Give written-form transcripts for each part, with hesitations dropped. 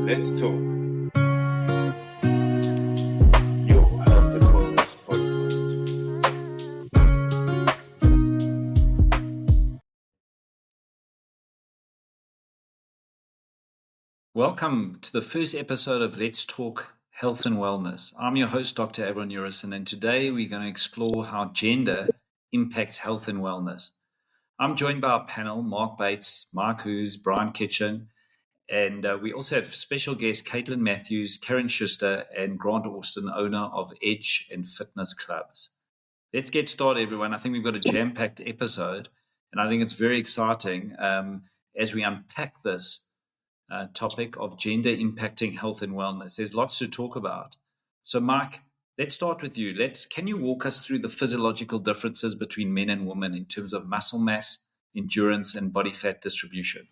Let's talk. Your health and wellness podcast. Welcome to the first episode of Let's Talk Health and Wellness. I'm your host, Dr. Avron Urison, and today we're going to explore how gender impacts health and wellness. I'm joined by our panel, Mark Bates, Mark Huse, Brian Kitching, and we also have special guests, Caitlin Matthews, Caryn Schuster, and Grant Austin, owner of Edge and Fitness Clubs. Let's get started, everyone. I think we've got a jam-packed episode, and I think it's very exciting as we unpack this topic of gender impacting health and wellness. There's lots to talk about. So, Mark, let's start with you. Can you walk us through the physiological differences between men and women in terms of muscle mass, endurance, and body fat distribution?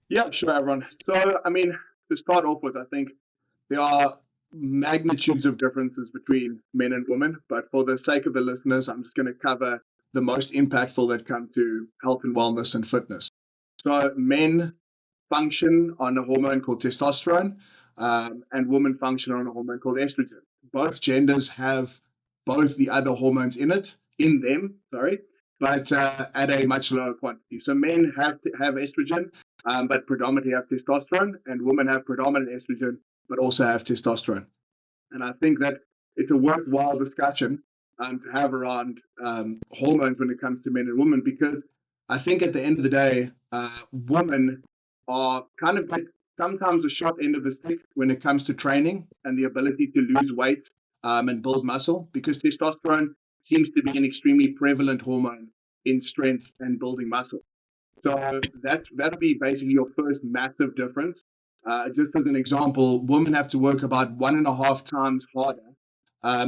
Yeah, sure, everyone. So, to start off with, I think there are magnitudes of differences between men and women, but for the sake of the listeners, I'm just going to cover the most impactful that come to health and wellness and fitness. So men function on a hormone called testosterone, and women function on a hormone called estrogen. Both genders have both the other hormones in them, but at a much lower quantity. So men have estrogen, but predominantly have testosterone, and women have predominant estrogen, but also have testosterone. And I think that it's a worthwhile discussion to have around hormones when it comes to men and women, because I think at the end of the day, women are kind of like sometimes a short end of the stick when it comes to training and the ability to lose weight and build muscle, because testosterone seems to be an extremely prevalent hormone in strength and building muscle. So that'll be basically your first massive difference. Just as an example, women have to work about 1.5 times harder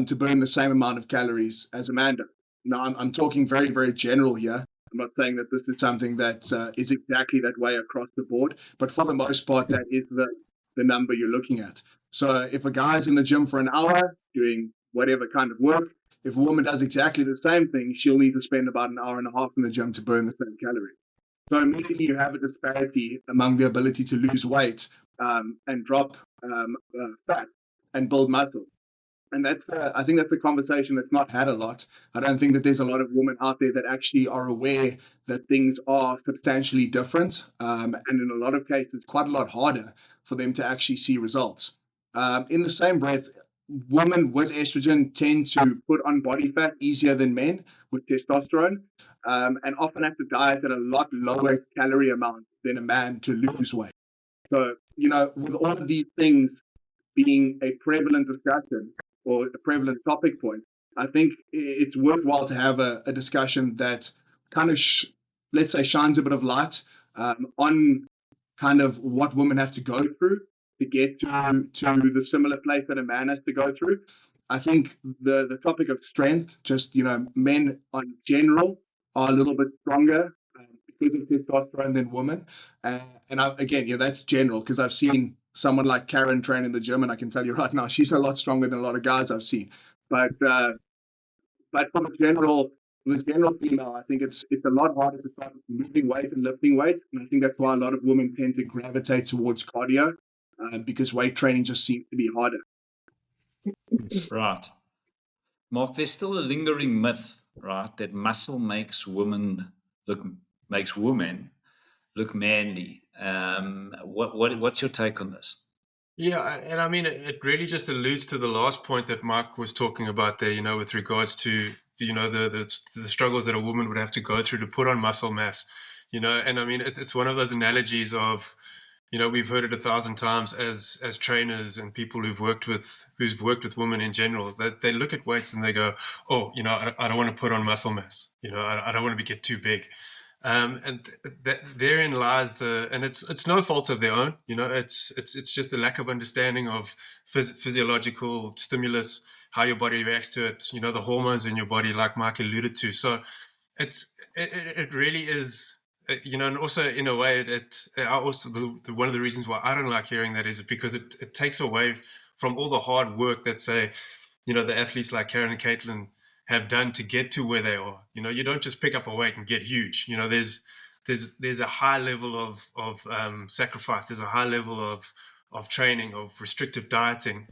to burn the same amount of calories as a man does. Now, I'm talking very, very general here. I'm not saying that this is something that is exactly that way across the board, but for the most part, that is the number you're looking at. So if a guy's in the gym for an hour doing whatever kind of work, if a woman does exactly the same thing, she'll need to spend about 1.5 hours in the gym to burn the same calories. So immediately you have a disparity among the ability to lose weight and drop fat and build muscle. And I think that's a conversation that's not had a lot. I don't think that there's a lot of women out there that actually are aware that things are substantially different, and in a lot of cases, quite a lot harder for them to actually see results. In the same breath, women with estrogen tend to put on body fat easier than men with testosterone, and often have to diet at a lot lower calorie amount than a man to lose weight. So, with all of these things being a prevalent discussion, or a prevalent topic point, I think it's worthwhile to have a discussion that kind of, let's say, shines a bit of light on kind of what women have to go through to get to the similar place that a man has to go through. I think the topic of strength, just, men in general are a little bit stronger because of testosterone than women. Again, that's general, because I've seen someone like Caryn train in the gym, and I can tell you right now, she's a lot stronger than a lot of guys I've seen. But for the general female, I think it's a lot harder to start moving weight and lifting weight, and I think that's why a lot of women tend to gravitate towards cardio, because weight training just seems to be harder. Right. Mark, there's still a lingering myth, right, that muscle makes women look manly. What's your take on this? Yeah, and I mean, it really just alludes to the last point that Mark was talking about there, with regards to, the struggles that a woman would have to go through to put on muscle mass, and I mean, it's one of those analogies of, we've heard it 1,000 times as trainers and people who've worked with women in general, that they look at weights and they go, oh, I don't want to put on muscle mass, I don't want to get too big. And therein lies and it's no fault of their own, it's just a lack of understanding of physiological stimulus, how your body reacts to it, the hormones in your body, like Mark alluded to. So it really is, and also in a way one of the reasons why I don't like hearing that is because it takes away from all the hard work that, say, the athletes like Caryn and Caitlin have done to get to where they are. You don't just pick up a weight and get huge. there's a high level of sacrifice. There's a high level of training, of restrictive dieting.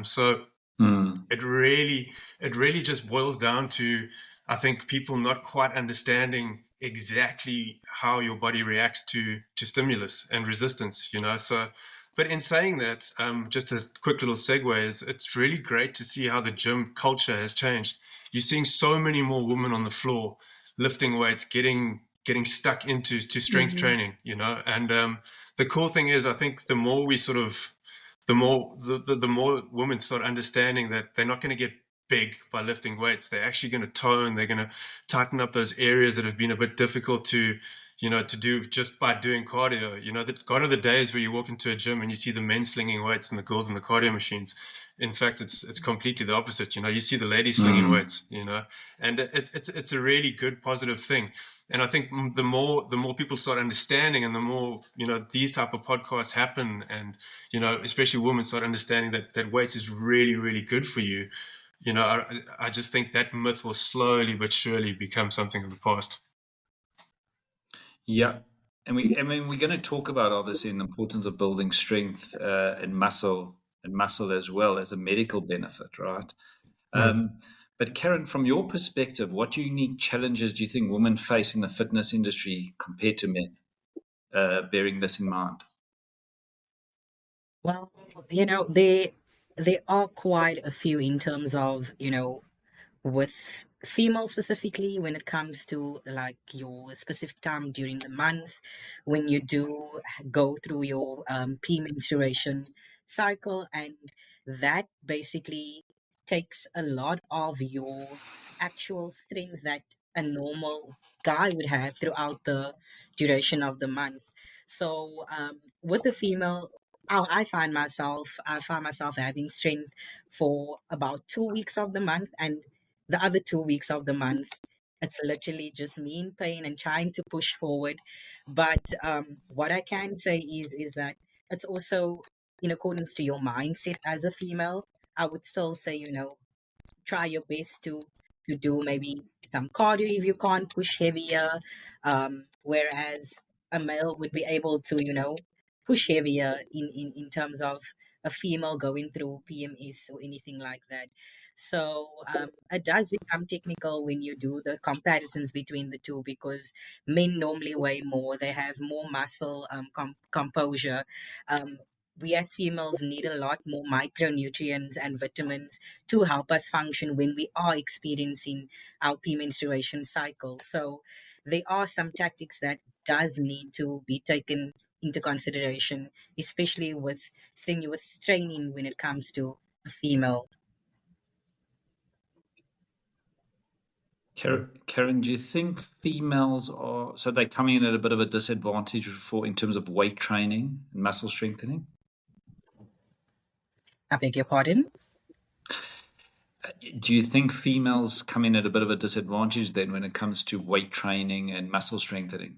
So it really just boils down to, I think, people not quite understanding exactly how your body reacts to stimulus and resistance. So. But in saying that, just a quick little segue is it's really great to see how the gym culture has changed. You're seeing so many more women on the floor lifting weights, getting stuck into strength training, and the cool thing is, I think the more we sort of the more women start understanding that they're not going to get big by lifting weights. They're actually going to tone. They're going to tighten up those areas that have been a bit difficult to do just by doing cardio. Gone are the days where you walk into a gym and you see the men slinging weights and the girls in the cardio machines. In fact, it's completely the opposite. You see the ladies slinging weights. And it's a really good, positive thing. And I think the more people start understanding, and the more these type of podcasts happen, and especially women start understanding that weights is really, really good for you. I just think that myth will slowly but surely become something of the past. Yeah. And we're going to talk about, obviously, the importance of building strength and muscle as well as a medical benefit, right? But Caryn, from your perspective, what unique challenges do you think women face in the fitness industry compared to men, bearing this in mind? Well, there are quite a few in terms of, with females specifically when it comes to like your specific time during the month when you do go through your menstruation cycle, and that basically takes a lot of your actual strength that a normal guy would have throughout the duration of the month. So with a female, I find myself having strength for about 2 weeks of the month, and the other 2 weeks of the month, it's literally just me in pain and trying to push forward. But what I can say is that it's also in accordance to your mindset as a female. I would still say, try your best to do maybe some cardio if you can't push heavier, whereas a male would be able to push heavier in terms of a female going through PMS or anything like that. So it does become technical when you do the comparisons between the two, because men normally weigh more, they have more muscle composure. um, we as females need a lot more micronutrients and vitamins to help us function when we are experiencing our premenstruation cycle. So there are some tactics that does need to be taken into consideration, especially with strenuous training when it comes to a female. Caryn, do you think females they coming in at a bit of a disadvantage in terms of weight training and muscle strengthening? I beg your pardon? Do you think females come in at a bit of a disadvantage then when it comes to weight training and muscle strengthening?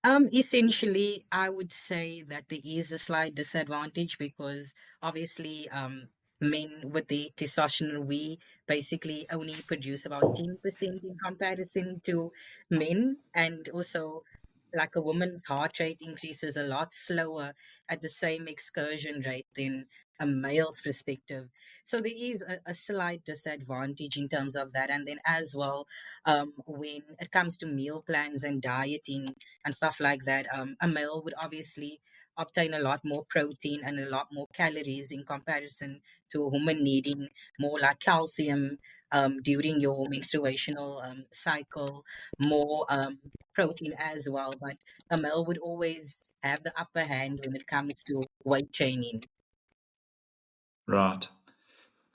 Essentially, I would say that there is a slight disadvantage because obviously, men with the testosterone, we basically only produce about 10% in comparison to men, and also like a woman's heart rate increases a lot slower at the same excursion rate than a male's perspective. So there is a slight disadvantage in terms of that. And then as well, when it comes to meal plans and dieting and stuff like that, a male would obviously obtain a lot more protein and a lot more calories in comparison to a woman needing more like calcium during your menstruational cycle, more protein as well. But a male would always have the upper hand when it comes to weight training. Right.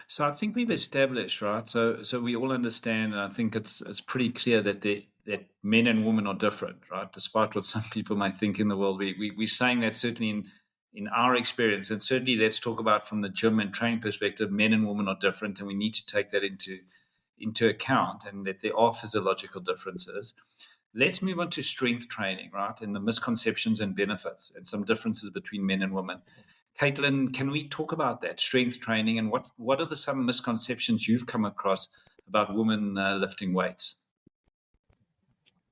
So I think we've established, right? So we all understand, and I think it's pretty clear that that men and women are different, right? Despite what some people might think in the world, we're saying that certainly in our experience, and certainly let's talk about from the gym and training perspective, men and women are different, and we need to take that into account, and that there are physiological differences. Let's move on to strength training, right? And the misconceptions and benefits and some differences between men and women. Caitlin, can we talk about that, strength training, and what are some misconceptions you've come across about women lifting weights?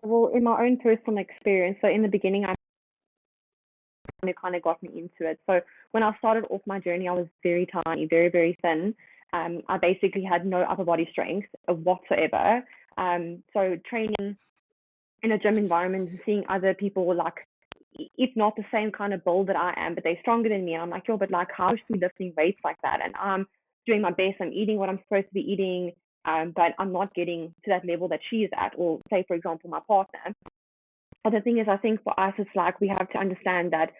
Well, in my own personal experience, so in the beginning, it kind of got me into it. So when I started off my journey, I was very tiny, very, very thin. I basically had no upper body strength whatsoever. So training in a gym environment and seeing other people like, if not the same kind of build that I am, but they're stronger than me. And I'm like, yo, but like, how is she lifting weights like that? And I'm doing my best. I'm eating what I'm supposed to be eating, but I'm not getting to that level that she is at, or say, for example, my partner. But the thing is, I think for us, it's like we have to understand that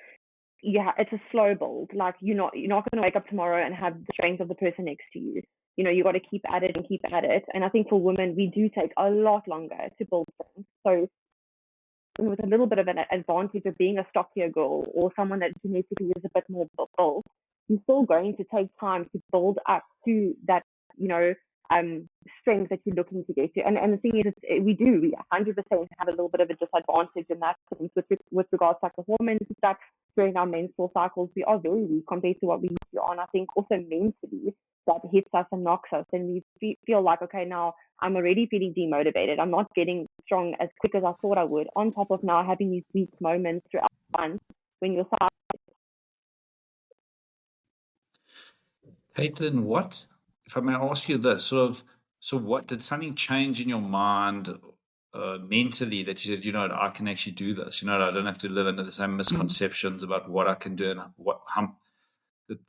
it's a slow build. Like you're not going to wake up tomorrow and have the strength of the person next to you. You know, you got to keep at it and keep at it. And I think for women, we do take a lot longer to build things. So with a little bit of an advantage of being a stockier girl or someone that genetically is a bit more built, you're still going to take time to build up to that, strength that you're looking to get to. And the thing is, we 100% have a little bit of a disadvantage in that sense with regards to like the hormones and stuff. During our menstrual cycles, we are very weak compared to what we used to are. And I think also mentally, that hits us and knocks us, and we feel like, okay, now I'm already feeling demotivated. I'm not getting strong as quick as I thought I would. On top of now having these weak moments throughout the month when you're Caitlin, if I may ask you this, so what did something change in your mind mentally that you said, I can actually do this. I don't have to live under the same misconceptions about what I can do and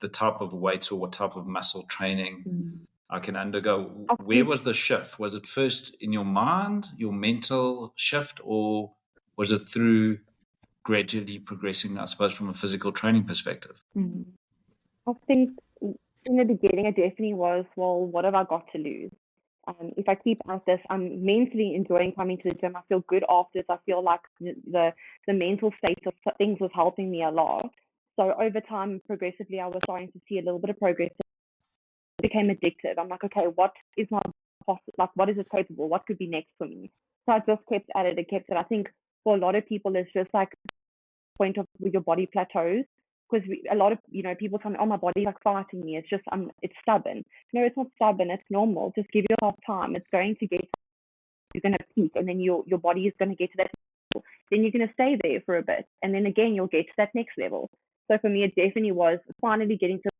the type of weights or what type of muscle training I can undergo. Where was the shift? Was it first in your mind, your mental shift, or was it through gradually progressing, I suppose, from a physical training perspective? I think in the beginning, it definitely was, well, what have I got to lose? If I keep at this, I'm mentally enjoying coming to the gym. I feel good after this. I feel like the mental state of things was helping me a lot. So over time, progressively, I was starting to see a little bit of progress. It became addictive. I'm like, okay, what is my possible? Like, what is it capable? What could be next for me? So I just kept at it and kept it. I think for a lot of people, it's just like a point of where your body plateaus. Because a lot of people tell me, oh, my body's like fighting me. It's just it's stubborn. No, it's not stubborn. It's normal. Just give yourself time. It's going to get. You're going to peak, and then your body is going to get to that level. Then you're going to stay there for a bit, and then again you'll get to that next level. So for me, it definitely was finally getting to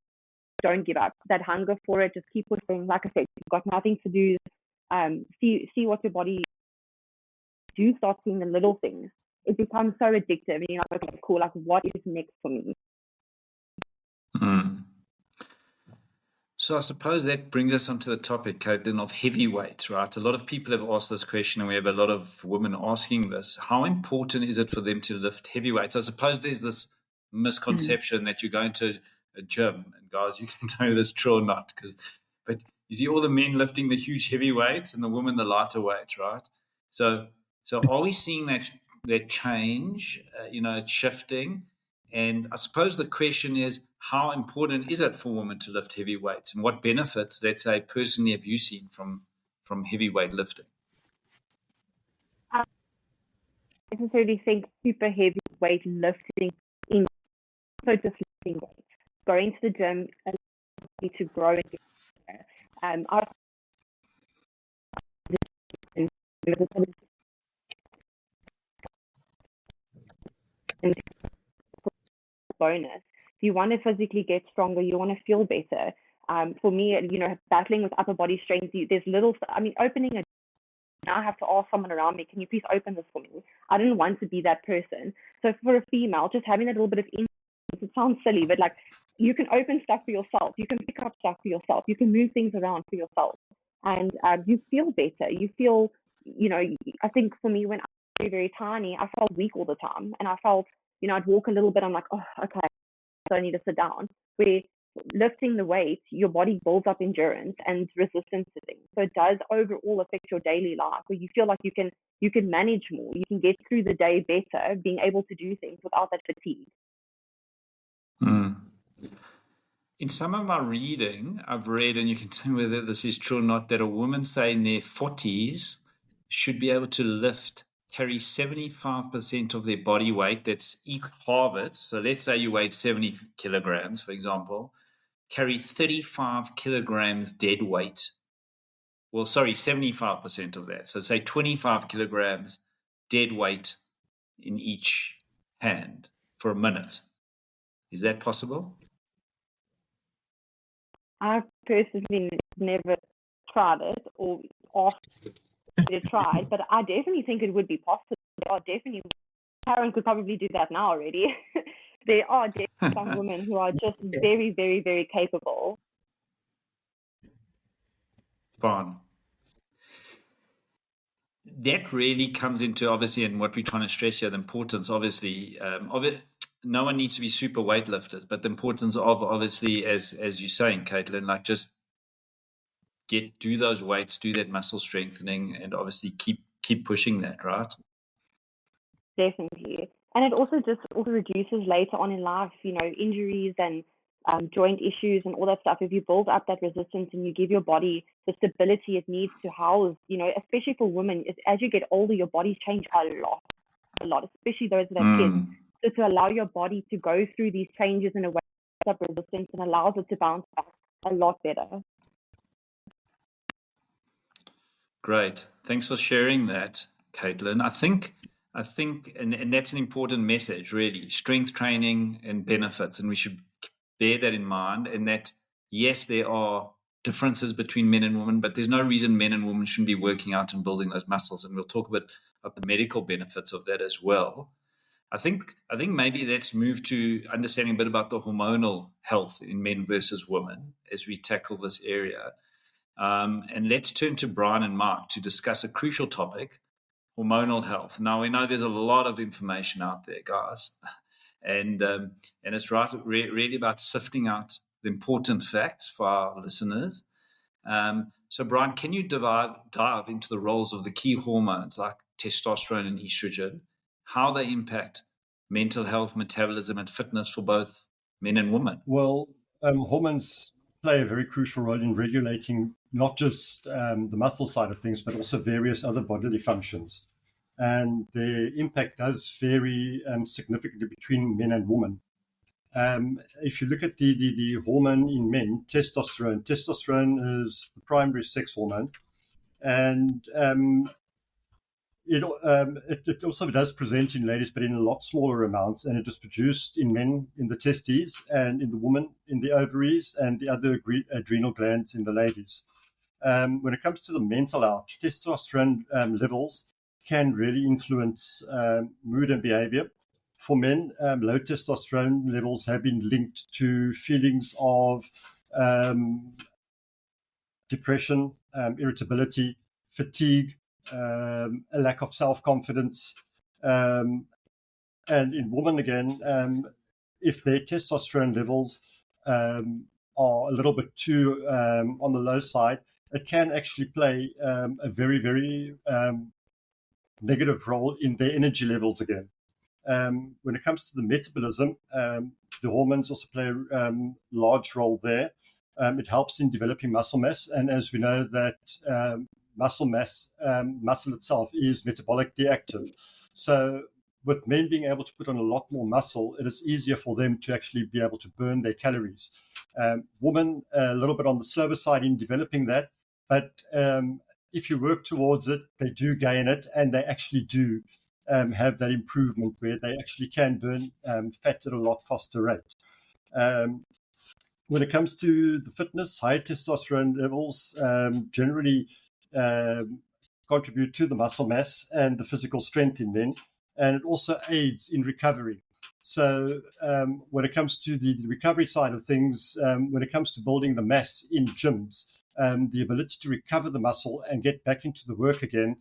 don't give up. That hunger for it, just keep pushing. Like I said, you've got nothing to do. See what your body do. Start seeing the little things. It becomes so addictive, and you're like, okay, cool. Like, what is next for me? So I suppose that brings us onto the topic, Caitlin, of heavyweight, right? A lot of people have asked this question, and we have a lot of women asking this. How important is it for them to lift heavyweights? I suppose there's this misconception that you're going to a gym, and guys, you can tell me this true or not, but you see all the men lifting the huge heavy weights and the women the lighter weights, right? So are we seeing that change? It's shifting. And I suppose the question is, how important is it for women to lift heavy weights, and what benefits, let's say, personally have you seen from heavyweight lifting? I necessarily think super heavyweight lifting, so just lifting weights, going to the gym, to grow and bonus. If you want to physically get stronger, you want to feel better. For me, battling with upper body strength, there's opening a. Now I have to ask someone around me, can you please open this for me? I didn't want to be that person. So for a female, just having a little bit of it sounds silly, but like, you can open stuff for yourself. You can pick up stuff for yourself. You can move things around for yourself. And you feel better. You feel, I think for me, when I was very, very tiny, I felt weak all the time. And I felt, I'd walk a little bit. I'm like, oh, okay, so I need to sit down. Where lifting the weight, your body builds up endurance and resistance to things. So it does overall affect your daily life, where you feel like you can manage more. You can get through the day better, being able to do things without that fatigue. In some of my reading, I've read, and you can tell me whether this is true or not, that a woman, say in their 40s, should be able to carry 75% of their body weight. That's half it. So let's say you weighed 70 kilograms, for example, carry 35 kilograms dead weight. Well, sorry, 75% of that. So say 25 kilograms dead weight in each hand for a minute. Is that possible? I've personally never tried it or asked to try it, but I definitely think it would be possible. There are definitely, Caryn could probably do that now already. There are definitely some women who are just very, very, very capable. Fine. That really comes into, obviously, and what we're trying to stress here, the importance, obviously, of it. No one needs to be super weightlifters, but the importance of, obviously, as you're saying, Caitlin, like just do those weights, do that muscle strengthening, and obviously keep pushing that, right? Definitely. And it also reduces later on in life, injuries and joint issues and all that stuff. If you build up that resistance and you give your body the stability it needs to house, especially for women, as you get older, your bodies change a lot, especially those that have kids. So to allow your body to go through these changes in a way of resistance and allows it to bounce back a lot better. Great. Thanks for sharing that, Caitlin. I think, and that's an important message, really. Strength training and benefits, and we should bear that in mind. And that, yes, there are differences between men and women, but there's no reason men and women shouldn't be working out and building those muscles. And we'll talk a bit about the medical benefits of that as well. I think maybe let's move to understanding a bit about the hormonal health in men versus women as we tackle this area. And let's turn to Brian and Mark to discuss a crucial topic, hormonal health. Now, we know there's a lot of information out there, guys, and it's really about sifting out the important facts for our listeners. So, Brian, can you dive into the roles of the key hormones like testosterone and estrogen, how they impact mental health, metabolism, and fitness for both men and women? Well, hormones play a very crucial role in regulating not just the muscle side of things, but also various other bodily functions. And their impact does vary significantly between men and women. If you look at the hormone in men, testosterone is the primary sex hormone. And it also does present in ladies, but in a lot smaller amounts, and it is produced in men in the testes and in the woman in the ovaries and the other adrenal glands in the ladies. When it comes to the mental health, testosterone levels can really influence mood and behavior. For men, low testosterone levels have been linked to feelings of depression, irritability, fatigue, a lack of self-confidence. And in women, again, if their testosterone levels are a little bit too on the low side, it can actually play a very, very negative role in their energy levels again. When it comes to the metabolism, the hormones also play a large role there. It helps in developing muscle mass. And as we know that muscle itself is metabolically active. So with men being able to put on a lot more muscle, it is easier for them to actually be able to burn their calories. Women, a little bit on the slower side in developing that. But if you work towards it, they do gain it, and they actually do have that improvement where they actually can burn fat at a lot faster rate. When it comes to the fitness, high testosterone levels generally contribute to the muscle mass and the physical strength in men, and it also aids in recovery. So when it comes to the recovery side of things, when it comes to building the mass in gyms, the ability to recover the muscle and get back into the work again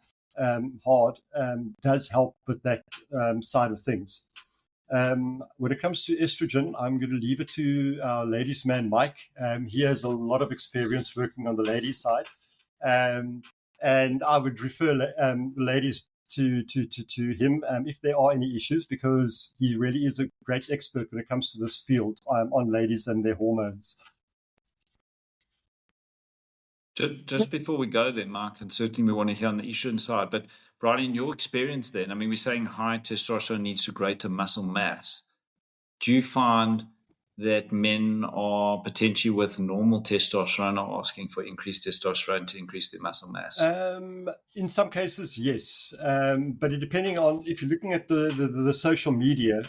hard does help with that side of things. When it comes to estrogen, I'm going to leave it to our ladies' man, Mike. He has a lot of experience working on the ladies' side. And I would refer the ladies to him if there are any issues, because he really is a great expert when it comes to this field on ladies and their hormones. Just before we go there, Mark, and certainly we want to hear on the estrogen side, but Brian, in your experience then, I mean, we're saying high testosterone leads to greater muscle mass. Do you find that men are potentially with normal testosterone are asking for increased testosterone to increase their muscle mass? In some cases, yes. But depending on, if you're looking at the social media,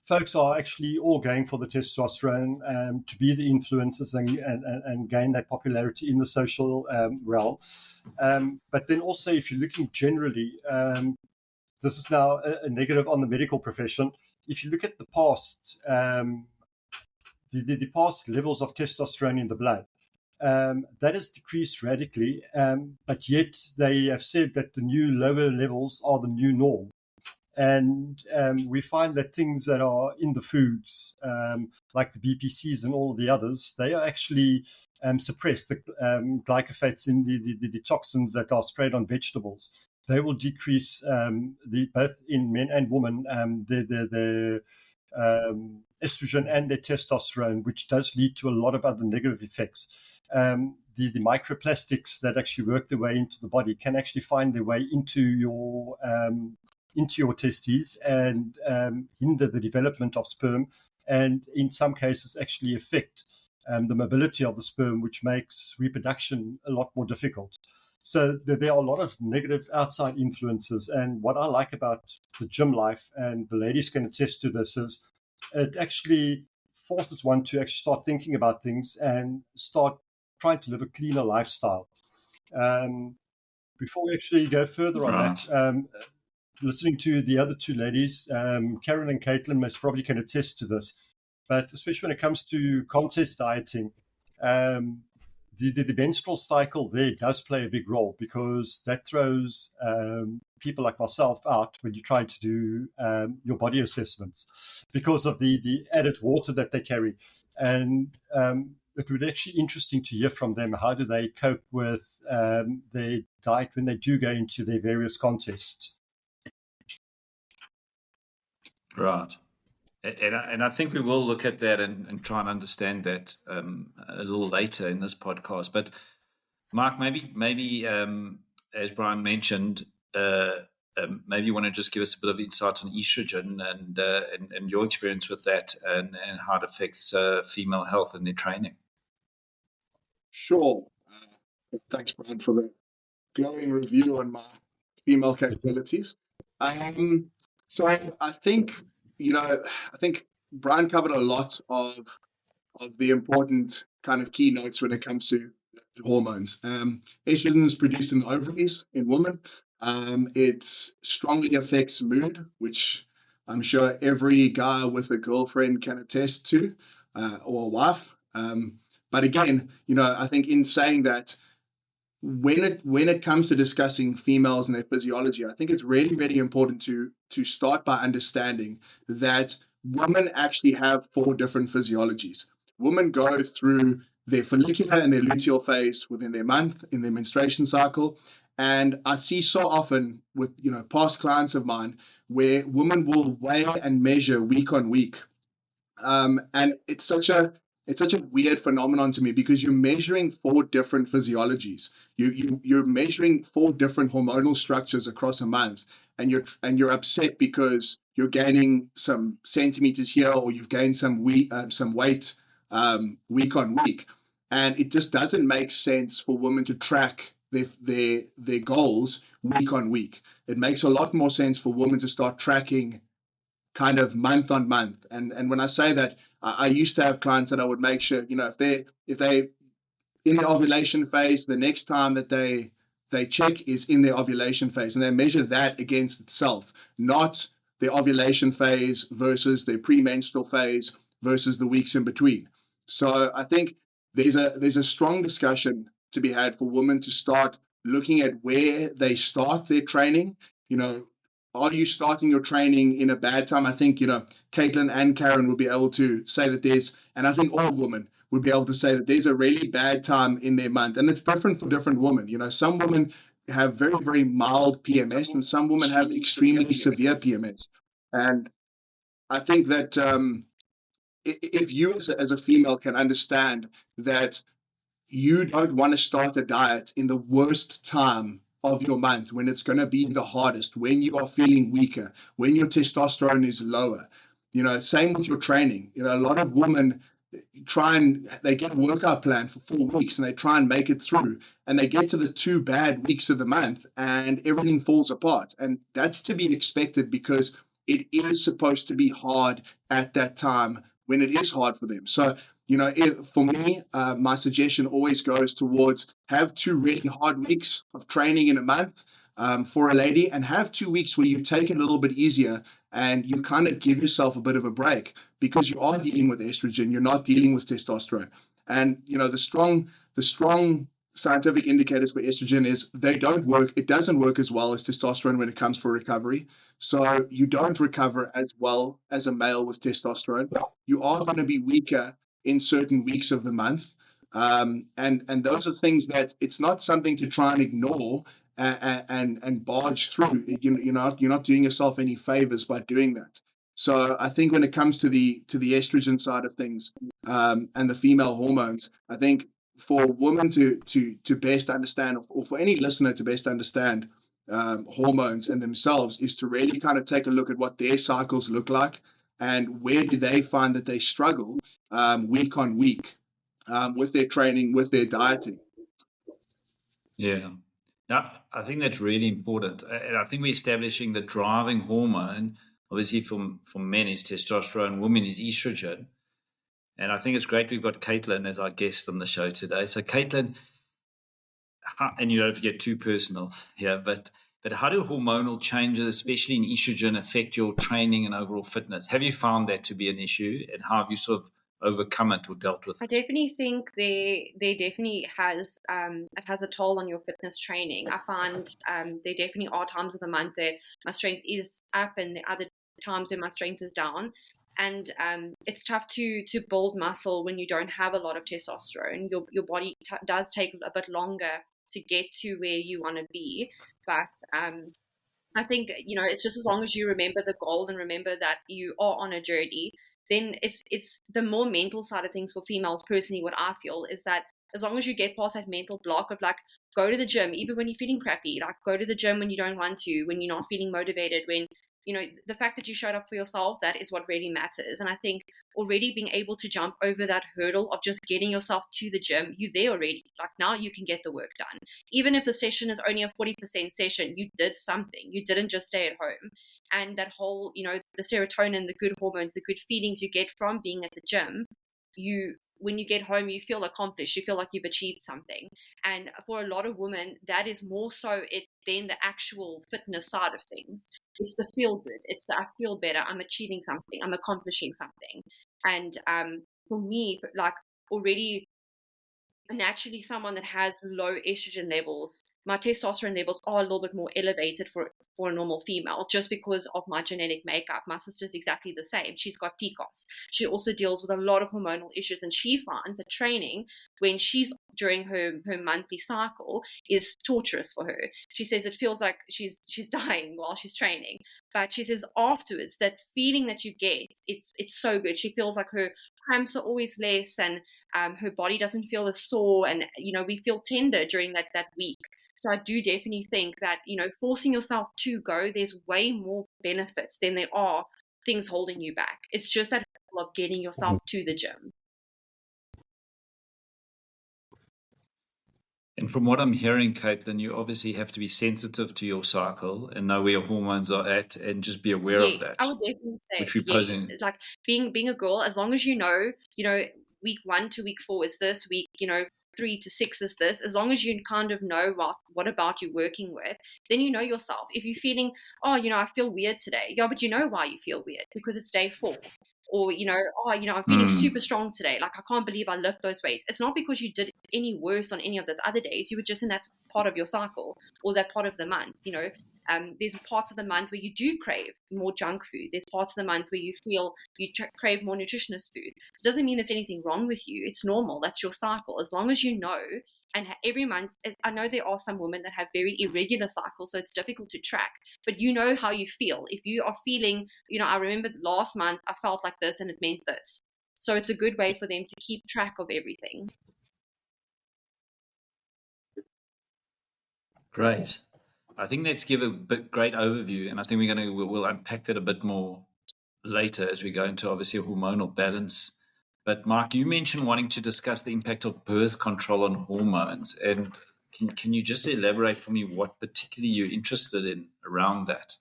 folks are actually all going for the testosterone to be the influencers and gain that popularity in the social realm. But then also, if you're looking generally, this is now a negative on the medical profession. If you look at the past, the past levels of testosterone in the blood, that has decreased radically, but yet they have said that the new lower levels are the new norm. And we find that things that are in the foods, like the BPCs and all of the others, they are actually suppressed. The glycophates in the toxins that are sprayed on vegetables, they will decrease both in men and women the estrogen and their testosterone, which does lead to a lot of other negative effects. The microplastics that actually work their way into the body can actually find their way into your testes and hinder the development of sperm, and in some cases actually affect the mobility of the sperm, which makes reproduction a lot more difficult. So there are a lot of negative outside influences. And what I like about the gym life, and the ladies can attest to this, is it actually forces one to actually start thinking about things and start trying to live a cleaner lifestyle. Before we actually go further on that, listening to the other two ladies, Caryn and Caitlin most probably can attest to this, but especially when it comes to contest dieting, the menstrual cycle there does play a big role, because that throws people like myself out when you try to do your body assessments, because of the added water that they carry. And it would be actually interesting to hear from them, how do they cope with their diet when they do go into their various contests. Right. And I think we will look at that and try and understand that a little later in this podcast. But Mark, maybe as Brian mentioned, maybe you want to just give us a bit of insight on estrogen and your experience with that, and how it affects female health in their training. Sure. Thanks, Brian, for the glowing review on my female capabilities. So I think Brian covered a lot of the important kind of keynotes when it comes to hormones. Estrogen is produced in the ovaries in women. It strongly affects mood, which I'm sure every guy with a girlfriend can attest to, or a wife. But again, I think in saying that, when it comes to discussing females and their physiology, I think it's really, really important to start by understanding that women actually have 4 different physiologies. Women go through their follicular and their luteal phase within their month, in their menstruation cycle. And I see so often with past clients of mine where women will weigh and measure week on week. And it's such a weird phenomenon to me, because you're measuring 4 different physiologies. You're measuring 4 different hormonal structures across a month, and you're upset because you're gaining some centimeters here, or you've gained some weight week on week, and it just doesn't make sense for women to track their goals week on week. It makes a lot more sense for women to start tracking kind of month on month. And when I say that, I used to have clients that I would make sure, if they in the ovulation phase, the next time that they check is in their ovulation phase, and they measure that against itself, not their ovulation phase versus their premenstrual phase versus the weeks in between. So I think there's a strong discussion to be had for women to start looking at where they start their training. Are you starting your training in a bad time? I think, Caitlin and Caryn will be able to say that and I think all women would be able to say that there's a really bad time in their month. And it's different for different women. Some women have very, very mild PMS, and some women have extremely severe PMS. And I think that if you as a female can understand that you don't want to start a diet in the worst time of your month, when it's going to be the hardest, when you are feeling weaker, when your testosterone is lower, Same with your training. A lot of women they get a workout plan for 4 weeks and they try and make it through, and they get to the 2 bad weeks of the month and everything falls apart. And that's to be expected, because it is supposed to be hard at that time when it is hard for them. So, for me, my suggestion always goes towards have 2 really hard weeks of training in a month for a lady, and have 2 weeks where you take it a little bit easier and you kind of give yourself a bit of a break, because you are dealing with estrogen, you're not dealing with testosterone. And the strong scientific indicators for estrogen is they don't work. It doesn't work as well as testosterone when it comes for recovery. So you don't recover as well as a male with testosterone. You are going to be weaker in certain weeks of the month. And those are things that it's not something to try and ignore and barge through. You're not doing yourself any favors by doing that. So I think when it comes to the estrogen side of things and the female hormones, I think for women to best understand, or for any listener to best understand hormones and themselves, is to really kind of take a look at what their cycles look like and where do they find that they struggle week on week with their training, with their dieting. Yeah. Now, I think that's really important. And I think we're establishing the driving hormone, obviously for men is testosterone, women is estrogen. And I think it's great we've got Caitlin as our guest on the show today. So Caitlin, and you don't have to get too personal here, but how do hormonal changes, especially in estrogen, affect your training and overall fitness? Have you found that to be an issue, and how have you sort of overcome it or dealt with it? I definitely think there definitely has it has a toll on your fitness training. I find there definitely are times of the month that my strength is up and the other times when my strength is down. And it's tough to build muscle when you don't have a lot of testosterone. Your body does take a bit longer to get to where you want to be. But I think, it's just as long as you remember the goal and remember that you are on a journey, then it's the more mental side of things for females. Personally, what I feel is that as long as you get past that mental block of like, go to the gym, even when you're feeling crappy, like go to the gym when you don't want to, when you're not feeling motivated, when, the fact that you showed up for yourself, that is what really matters. And I think already being able to jump over that hurdle of just getting yourself to the gym, you're there already. Like now you can get the work done. Even if the session is only a 40% session, you did something. You didn't just stay at home. And that whole, the serotonin, the good hormones, the good feelings you get from being at the gym, when you get home, you feel accomplished. You feel like you've achieved something. And for a lot of women, that is more so than the actual fitness side of things. It's the feel good. It's the I feel better. I'm achieving something. I'm accomplishing something. And for me, like already naturally someone that has low estrogen levels, my testosterone levels are a little bit more elevated for a normal female, just because of my genetic makeup. My sister's exactly the same. She's got PCOS. She also deals with a lot of hormonal issues, and she finds that training when she's during her monthly cycle is torturous for her. She says it feels like she's dying while she's training, but she says afterwards that feeling that you get, it's so good. She feels like her cramps are always less, and her body doesn't feel as sore, and we feel tender during that week. So I do definitely think that forcing yourself to go, there's way more benefits than there are things holding you back. It's just that of getting yourself to the gym. And from what I'm hearing, Caitlin, you obviously have to be sensitive to your cycle and know where your hormones are at, and just be aware of that. I would definitely say which we're posing. It's like being a girl, as long as you know, week 1 to week 4 is this, week 3 to 6 is this. As long as you kind of know what about you working with, then you know yourself. If you're feeling, I feel weird today. Yeah, but you know why you feel weird, because it's day 4. Or, I'm feeling super strong today. Like, I can't believe I lift those weights. It's not because you did any worse on any of those other days. You were just in that part of your cycle or that part of the month, There's parts of the month where you do crave more junk food. There's parts of the month where you feel you crave more nutritious food. It doesn't mean there's anything wrong with you. It's normal. That's your cycle. As long as you know, and every month, I know there are some women that have very irregular cycles, so it's difficult to track, but you know how you feel. If you are feeling, I remember last month I felt like this and it meant this. So it's a good way for them to keep track of everything. Great. I think that's give a great overview, and I think we'll unpack that a bit more later as we go into obviously hormonal balance. But Mark, you mentioned wanting to discuss the impact of birth control on hormones. And can you just elaborate for me what particularly you're interested in around that?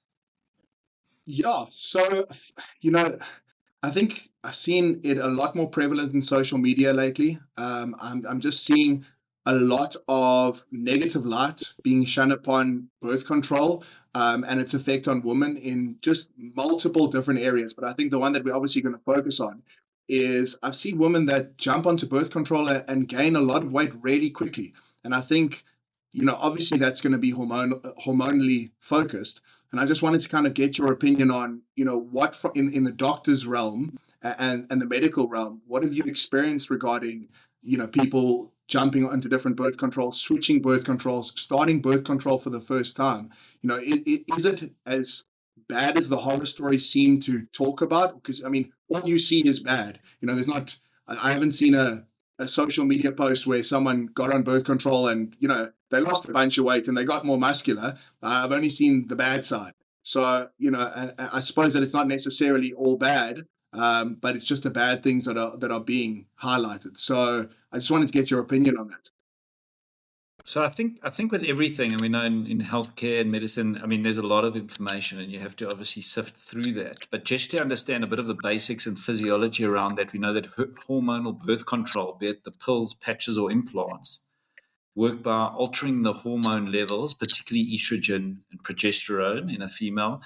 Yeah, so, you know, I think I've seen it a lot more prevalent in social media lately. I'm just seeing a lot of negative light being shone upon birth control and its effect on women in just multiple different areas. But I think the one that we're obviously going to focus on is I've seen women that jump onto birth control and gain a lot of weight really quickly. And I think, obviously that's going to be hormonally focused. And I just wanted to kind of get your opinion on, what in the doctor's realm and the medical realm, what have you experienced regarding, people jumping onto different birth controls, switching birth controls, starting birth control for the first time? Is it as bad as the horror stories seem to talk about? Because, I mean, all you see is bad. I haven't seen a social media post where someone got on birth control and, they lost a bunch of weight and they got more muscular. I've only seen the bad side. So, I suppose that it's not necessarily all bad, but it's just the bad things that are being highlighted. So I just wanted to get your opinion on that. So I think with everything, and we know in healthcare and medicine, I mean, there's a lot of information and you have to obviously sift through that. But just to understand a bit of the basics and physiology around that, we know that hormonal birth control, be it the pills, patches, or implants, work by altering the hormone levels, particularly estrogen and progesterone in a female,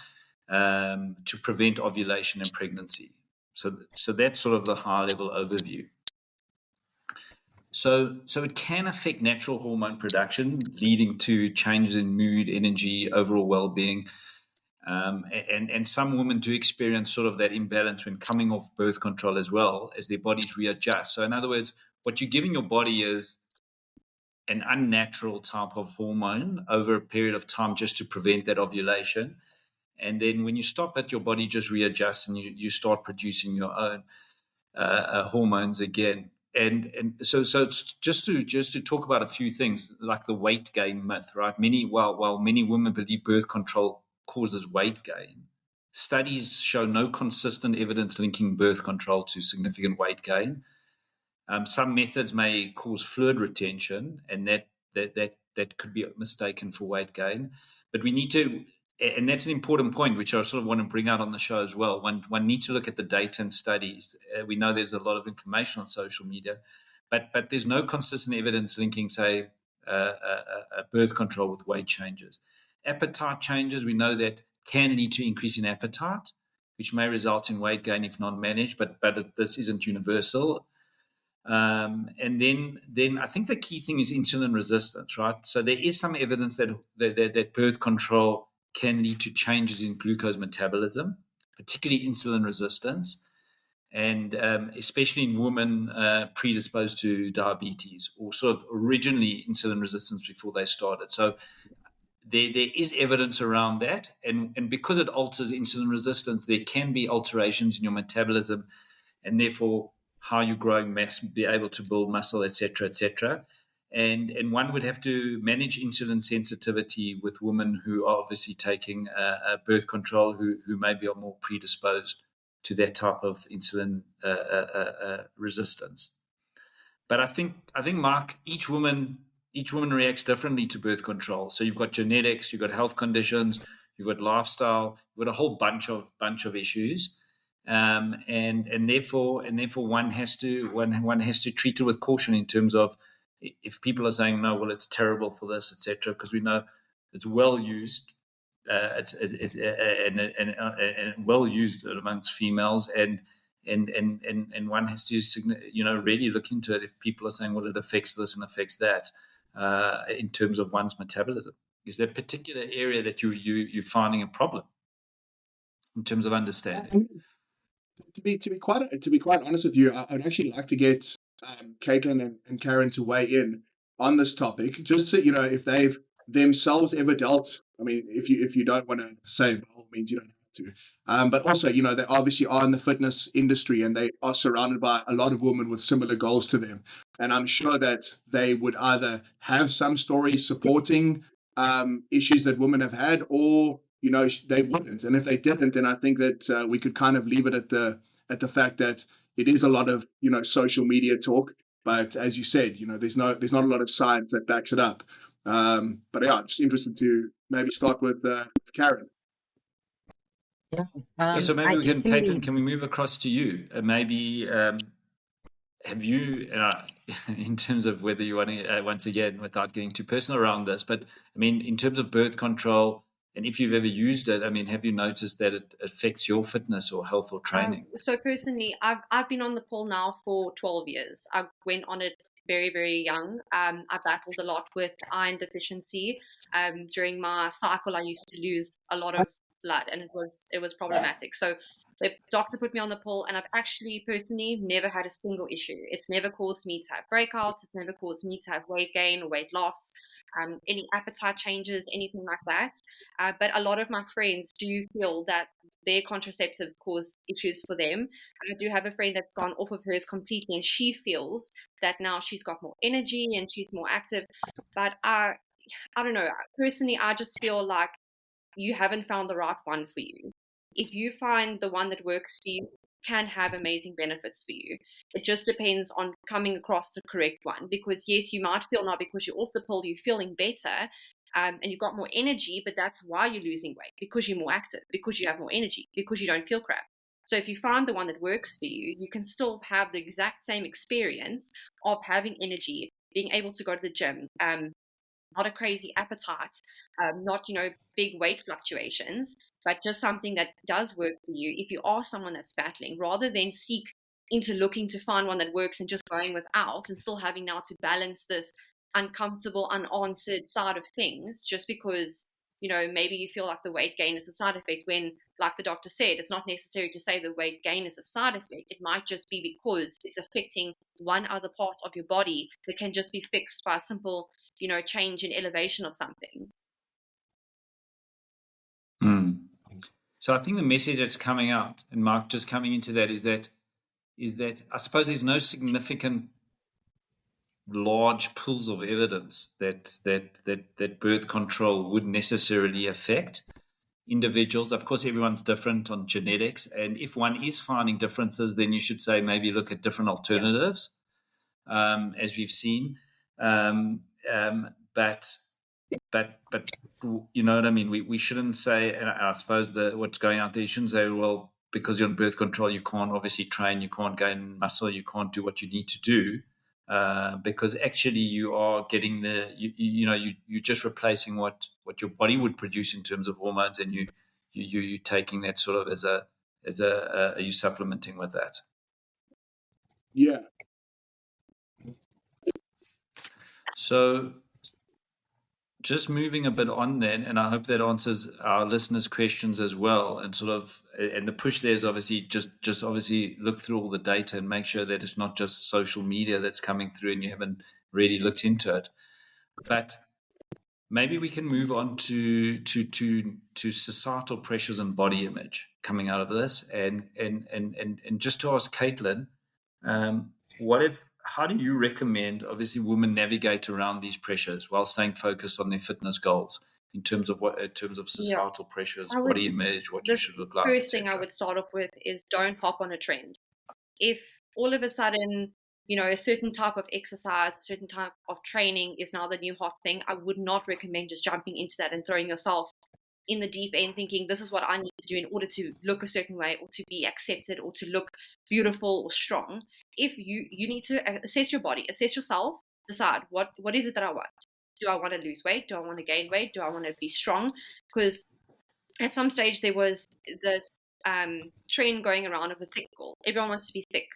to prevent ovulation and pregnancy. So that's sort of the high-level overview. So it can affect natural hormone production, leading to changes in mood, energy, overall well-being. And some women do experience sort of that imbalance when coming off birth control as well, as their bodies readjust. So in other words, what you're giving your body is an unnatural type of hormone over a period of time just to prevent that ovulation. And then when you stop it, your body just readjusts and you start producing your own hormones again. And so it's just to talk about a few things like the weight gain myth, right? While many women believe birth control causes weight gain, studies show no consistent evidence linking birth control to significant weight gain. Some methods may cause fluid retention, and that could be mistaken for weight gain. But we need to, and that's an important point, which I sort of want to bring out on the show as well. One needs to look at the data and studies. We know there's a lot of information on social media, but there's no consistent evidence linking, say, birth control with weight changes. Appetite changes, we know that can lead to increase in appetite, which may result in weight gain if not managed, but this isn't universal. And then I think the key thing is insulin resistance, right? So there is some evidence that birth control can lead to changes in glucose metabolism, particularly insulin resistance, and especially in women predisposed to diabetes or sort of originally insulin resistance before they started. So there is evidence around that, and because it alters insulin resistance, there can be alterations in your metabolism, and therefore how you're growing mass, be able to build muscle, etc., etc. And one would have to manage insulin sensitivity with women who are obviously taking birth control, who maybe are more predisposed to that type of insulin resistance. But I think Mark, each woman reacts differently to birth control. So you've got genetics, you've got health conditions, you've got lifestyle, you've got a whole bunch of issues. And therefore one has to treat it with caution in terms of if people are saying no, well, it's terrible for this, etc., because we know it's well used, and well used amongst females, and one has to really look into it if people are saying, well, it affects this and affects that in terms of one's metabolism. Is there a particular area that you're finding a problem in terms of understanding? To be quite honest with you, I'd actually like to get Caitlin and Caryn to weigh in on this topic, just to if they've themselves ever dealt. I mean, if you don't want to say, by all means, you don't have to. But also, they obviously are in the fitness industry and they are surrounded by a lot of women with similar goals to them. And I'm sure that they would either have some stories supporting issues that women have had, or they wouldn't. And if they didn't, then I think that we could kind of leave it at the fact that it is a lot of, social media talk. But as you said, there's not a lot of science that backs it up. But yeah, just interested to maybe start with Caryn. So maybe I we can, definitely Caitlin, can we move across to you? Maybe have you, in terms of whether you want to, once again, without getting too personal around this, but I mean, in terms of birth control, and if you've ever used it, I mean, have you noticed that it affects your fitness or health or training? So personally, I've been on the pill now for 12 years. I went on it very, very young. I battled a lot with iron deficiency. During my cycle, I used to lose a lot of blood, and it was problematic. So the doctor put me on the pill, and I've actually personally never had a single issue. It's never caused me to have breakouts. It's never caused me to have weight gain or weight loss, any appetite changes, anything like that. But a lot of my friends do feel that their contraceptives cause issues for them. I do have a friend that's gone off of hers completely, and she feels that now she's got more energy and she's more active. But I don't know. Personally, I just feel like you haven't found the right one for you. If you find the one that works for you, can have amazing benefits for you. It just depends on coming across the correct one. Because yes, you might feel now because you're off the pill, you're feeling better, and you've got more energy, but that's why you're losing weight, because you're more active, because you have more energy, because you don't feel crap. So if you find the one that works for you, you can still have the exact same experience of having energy, being able to go to the gym, not a crazy appetite, not, big weight fluctuations, but just something that does work for you if you are someone that's battling, rather than seek into looking to find one that works and just going without and still having now to balance this uncomfortable, unanswered side of things just because, maybe you feel like the weight gain is a side effect when, like the doctor said, it's not necessary to say the weight gain is a side effect. It might just be because it's affecting one other part of your body that can just be fixed by a simple, change in elevation of something. So I think the message that's coming out, and Mark just coming into that, is that I suppose there's no significant large pools of evidence that birth control would necessarily affect individuals. Of course, everyone's different on genetics, and if one is finding differences, then you should say maybe look at different alternatives, as we've seen. But you know what I mean? We shouldn't say, and I suppose what's going out there, you shouldn't say, well, because you're on birth control, you can't obviously train, you can't gain muscle, you can't do what you need to do, because actually you are getting you're just replacing what your body would produce in terms of hormones, and you're taking that sort of are you supplementing with that? Yeah. So just moving a bit on then, and I hope that answers our listeners' questions as well. And and the push there is obviously just obviously look through all the data and make sure that it's not just social media that's coming through and you haven't really looked into it. But maybe we can move on to societal pressures and body image coming out of this, and just to ask Caitlin, how do you recommend, obviously, women navigate around these pressures while staying focused on their fitness goals in terms of societal pressures, body image, what you should look like? The first thing I would start off with is don't hop on a trend. If all of a sudden, a certain type of exercise, a certain type of training is now the new hot thing, I would not recommend just jumping into that and throwing yourself in the deep end thinking this is what I need to do in order to look a certain way or to be accepted or to look beautiful or strong. If you need to assess your body, assess yourself, decide what is it that I want. Do I want to lose weight? Do I want to gain weight? Do I want to be strong? Because at some stage there was this trend going around of a thick girl. Everyone wants to be thick.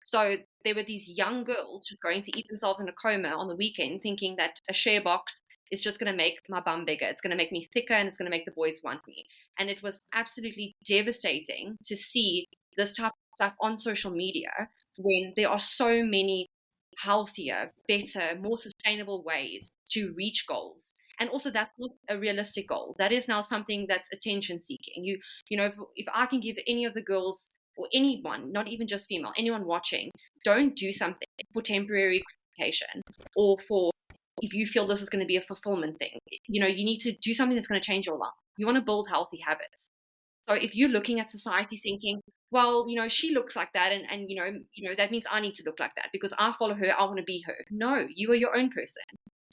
So there were these young girls just going to eat themselves in a coma on the weekend thinking that a share box is just going to make my bum bigger. It's going to make me thicker and it's going to make the boys want me. And it was absolutely devastating to see this type of stuff on social media when there are so many healthier, better, more sustainable ways to reach goals. And also that's not a realistic goal. That is now something that's attention seeking. If I can give any of the girls or anyone, not even just female, anyone watching, don't do something for temporary gratification or for if you feel this is going to be a fulfillment thing, you need to do something that's going to change your life. You want to build healthy habits. So if you're looking at society thinking, well, she looks like that, and that means I need to look like that because I follow her, I want to be her. No, you are your own person.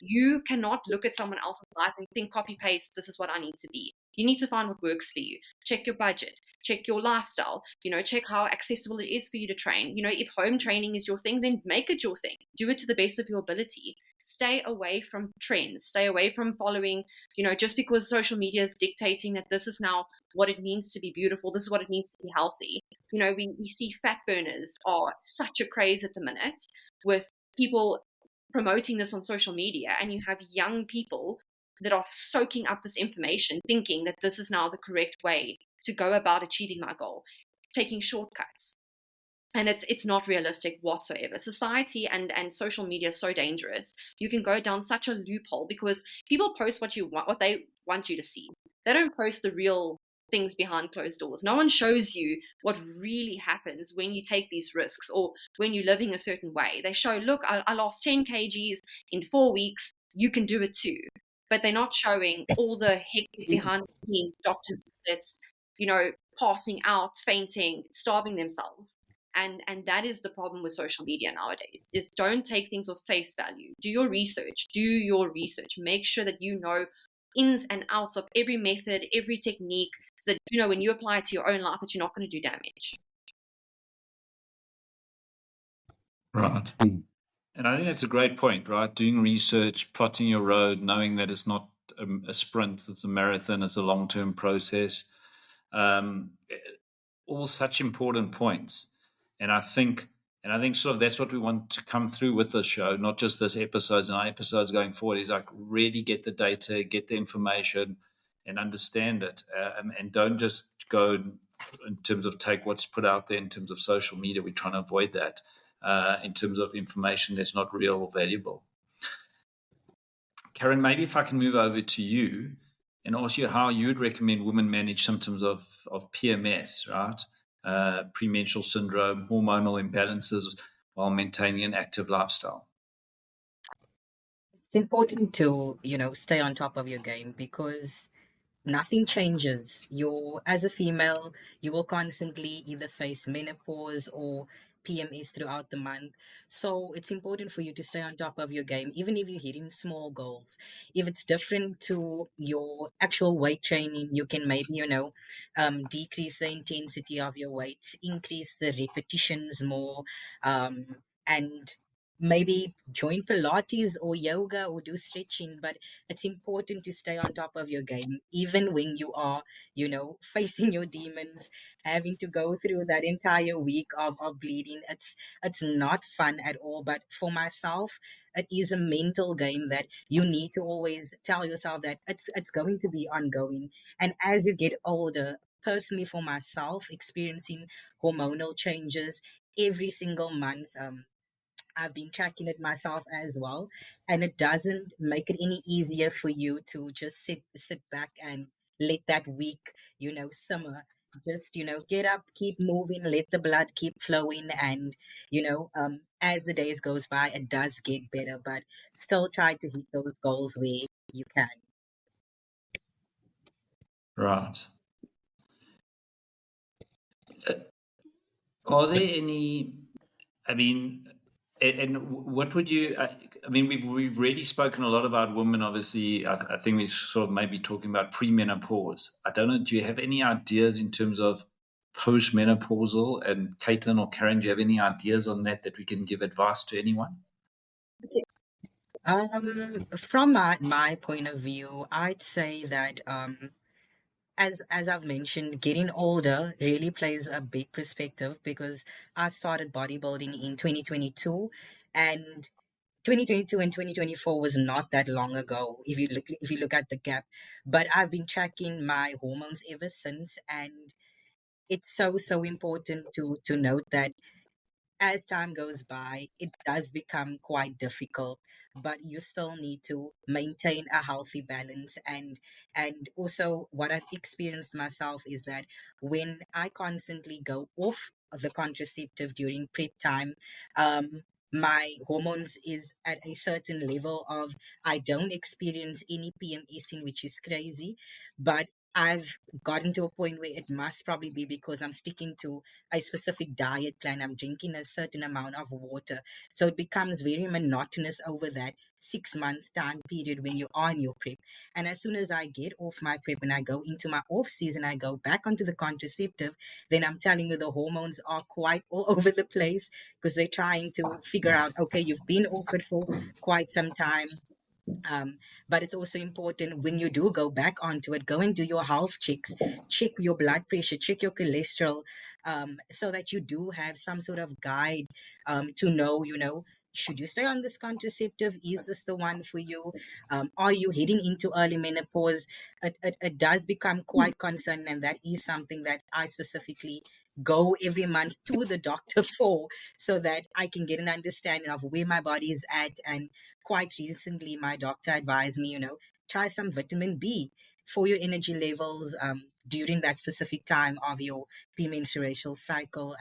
You cannot look at someone else's life and think, copy paste, this is what I need to be. You need to find what works for you. Check your budget, check your lifestyle, check how accessible it is for you to train. If home training is your thing, then make it your thing. Do it to the best of your ability. Stay away from trends, stay away from following, just because social media is dictating that this is now what it means to be beautiful, this is what it means to be healthy. We see fat burners are such a craze at the minute with people promoting this on social media, and you have young people that are soaking up this information thinking that this is now the correct way to go about achieving my goal, taking shortcuts. And it's not realistic whatsoever. Society and social media is so dangerous. You can go down such a loophole because people post what they want you to see. They don't post the real things behind closed doors. No one shows you what really happens when you take these risks or when you're living a certain way. They show, look, I lost 10 kgs in 4 weeks. You can do it too. But they're not showing all the hectic behind the scenes, doctors' visits, passing out, fainting, starving themselves. And that is the problem with social media nowadays, is don't take things off face value. Do your research. Make sure that you know ins and outs of every method, every technique, so that, when you apply it to your own life, that you're not going to do damage. Right. And I think that's a great point, right? Doing research, plotting your road, knowing that it's not a sprint, it's a marathon, it's a long-term process. All such important points. And I think sort of that's what we want to come through with this show, not just this episode and our episodes going forward, is like really get the data, get the information and understand it. And don't just go in terms of take what's put out there in terms of social media. We're trying to avoid that in terms of information that's not real or valuable. Caryn, maybe if I can move over to you and ask you how you would recommend women manage symptoms of PMS, right? Premenstrual syndrome, hormonal imbalances while maintaining an active lifestyle. It's important to, stay on top of your game because nothing changes. As a female, you will constantly either face menopause or PMS throughout the month. So it's important for you to stay on top of your game, even if you're hitting small goals. If it's different to your actual weight training, you can maybe, decrease the intensity of your weights, increase the repetitions more, and maybe join Pilates or yoga or do stretching, but it's important to stay on top of your game, even when you are, facing your demons, having to go through that entire week of bleeding. It's not fun at all. But for myself, it is a mental game that you need to always tell yourself that it's going to be ongoing. And as you get older, personally for myself, experiencing hormonal changes every single month, I've been tracking it myself as well, and it doesn't make it any easier for you to just sit back and let that week, simmer. Just get up, keep moving, let the blood keep flowing, and as the days goes by, it does get better. But still try to hit those goals where you can. Right. Are there any? I mean. And what would you? I mean, we've really spoken a lot about women. Obviously, I think we're sort of maybe talking about premenopause. I don't know. Do you have any ideas in terms of postmenopausal? And Caitlin or Caryn, do you have any ideas on that we can give advice to anyone? From my point of view, I'd say that as I've mentioned, getting older really plays a big perspective because I started bodybuilding in 2022, and 2022 and 2024 was not that long ago if you look at the gap. But I've been tracking my hormones ever since, and it's so important to note that as time goes by, it does become quite difficult, but you still need to maintain a healthy balance. And also what I've experienced myself is that when I constantly go off the contraceptive during prep time, my hormones is at a certain level of, I don't experience any PMSing, which is crazy, but I've gotten to a point where it must probably be because I'm sticking to a specific diet plan. I'm drinking a certain amount of water. So it becomes very monotonous over that 6 month time period when you're on your prep. And as soon as I get off my prep and I go into my off season, I go back onto the contraceptive, then I'm telling you the hormones are quite all over the place because they're trying to figure out, okay, you've been off it for quite some time. But it's also important when you do go back onto it, go and do your health checks, check your blood pressure, check your cholesterol, so that you do have some sort of guide to know, should you stay on this contraceptive? Is this the one for you? Are you heading into early menopause? It does become quite concerning, and that is something that I specifically go every month to the doctor for, so that I can get an understanding of where my body is at. And quite recently, my doctor advised me, try some vitamin B for your energy levels during that specific time of your premenstrual cycle,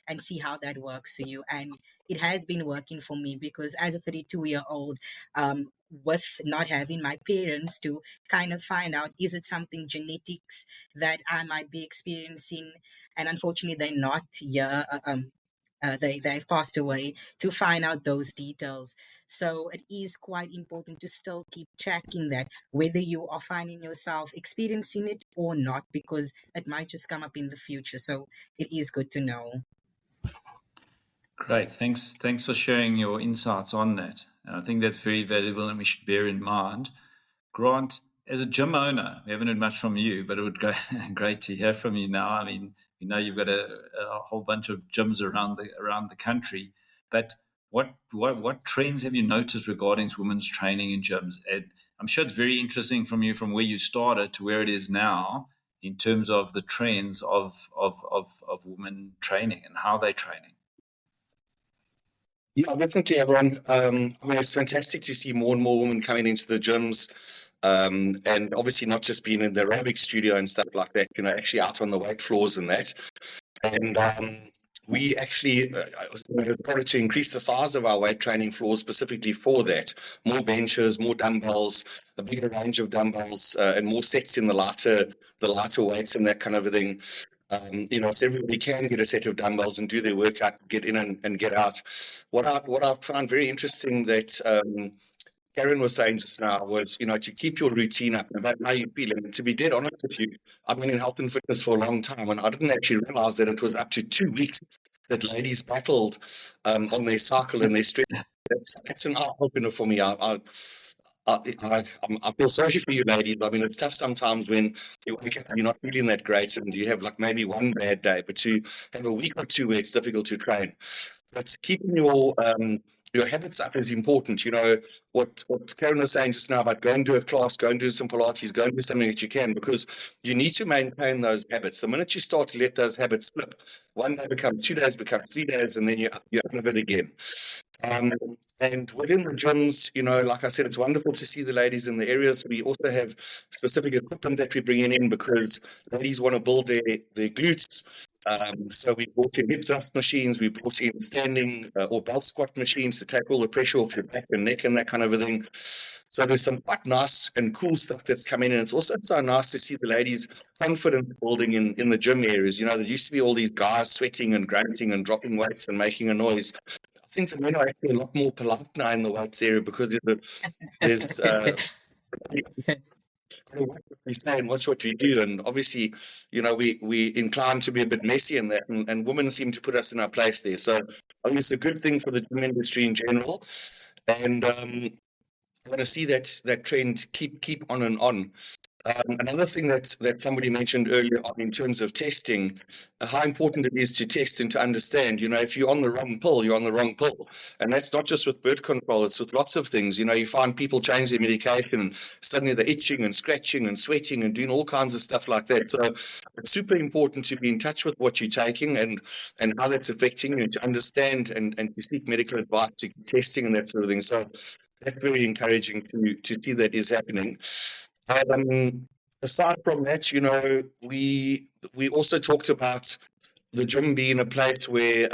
and see how that works for you. And it has been working for me because as a 32-year-old, with not having my parents to kind of find out, is it something genetics that I might be experiencing? And unfortunately, they're not here. They've passed away, to find out those details. So it is quite important to still keep tracking that, whether you are finding yourself experiencing it or not, because it might just come up in the future. So it is good to know. Great. Thanks for sharing your insights on that. And I think that's very valuable and we should bear in mind. Grant, as a gym owner, we haven't heard much from you, but it would be great to hear from you now. I mean, we know you've got a whole bunch of gyms around the country, but what trends have you noticed regarding women's training in gyms? And I'm sure it's very interesting from where you started to where it is now in terms of the trends of women training and how they're training. Yeah, definitely, everyone. I mean, it's fantastic to see more and more women coming into the gyms, and obviously not just being in the aerobic studio and stuff like that, actually out on the weight floors and that. And we actually started to increase the size of our weight training floors specifically for that. More benches, more dumbbells, a bigger range of dumbbells, and more sets in the lighter weights and that kind of a thing. So everybody can get a set of dumbbells and do their workout, get in and get out. What I found very interesting that Caryn was saying just now was, to keep your routine up, no matter how you feel. And to be dead honest with you, I've been in health and fitness for a long time, and I didn't actually realize that it was up to 2 weeks that ladies battled on their cycle and their strength. That's an eye-opener for me. I feel sorry for you ladies. I mean, it's tough sometimes when you wake up and you're not feeling that great and you have like maybe one bad day, but to have a week or two where it's difficult to train. But keeping your habits up is important. What Caryn was saying just now about go and do a class, go and do some Pilates, go and do something that you can, because you need to maintain those habits. The minute you start to let those habits slip, one day becomes 2 days, becomes 3 days, and then you're out of it again. And within the gyms, like I said, it's wonderful to see the ladies in the areas. We also have specific equipment that we're bringing in because ladies want to build their glutes. So we brought in hip thrust machines, we brought in standing or belt squat machines to take all the pressure off your back and neck and that kind of a thing. So there's some quite nice and cool stuff that's coming in. It's also so nice to see the ladies confident building in the gym areas. There used to be all these guys sweating and grunting and dropping weights and making a noise. I think the men are actually a lot more polite now in the weights area because there's what we say and watch what we do, and obviously, we inclined to be a bit messy in that, and women seem to put us in our place there. So I think it's a good thing for the gym industry in general, and I want to see that trend keep on and on. Another thing that somebody mentioned earlier on in terms of testing, how important it is to test and to understand, if you're on the wrong pill, you're on the wrong pill. And that's not just with birth control, it's with lots of things. You find people change their medication and suddenly they're itching and scratching and sweating and doing all kinds of stuff like that. So it's super important to be in touch with what you're taking and how that's affecting you, to understand and to seek medical advice, to testing and that sort of thing. So that's very encouraging to see that is happening. Aside from that, we also talked about the gym being a place where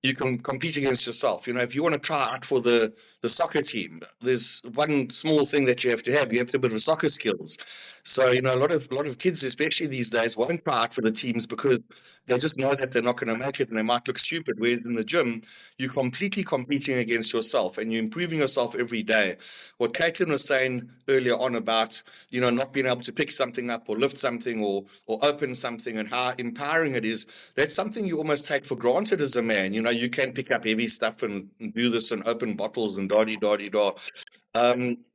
you can compete against yourself. You know, if you want to try out for the soccer team, there's one small thing that you have to have. You have to have a bit of soccer skills. So, you know, a lot of kids, especially these days, won't try out for the teams because they just know that they're not going to make it and they might look stupid. Whereas in the gym, you're completely competing against yourself and you're improving yourself every day. What Caitlin was saying earlier on about, you know, not being able to pick something up or lift something or open something and how empowering it is, that's something you almost take for granted as a man. You know, you can pick up heavy stuff and do this and open bottles and da-di-da-di-da.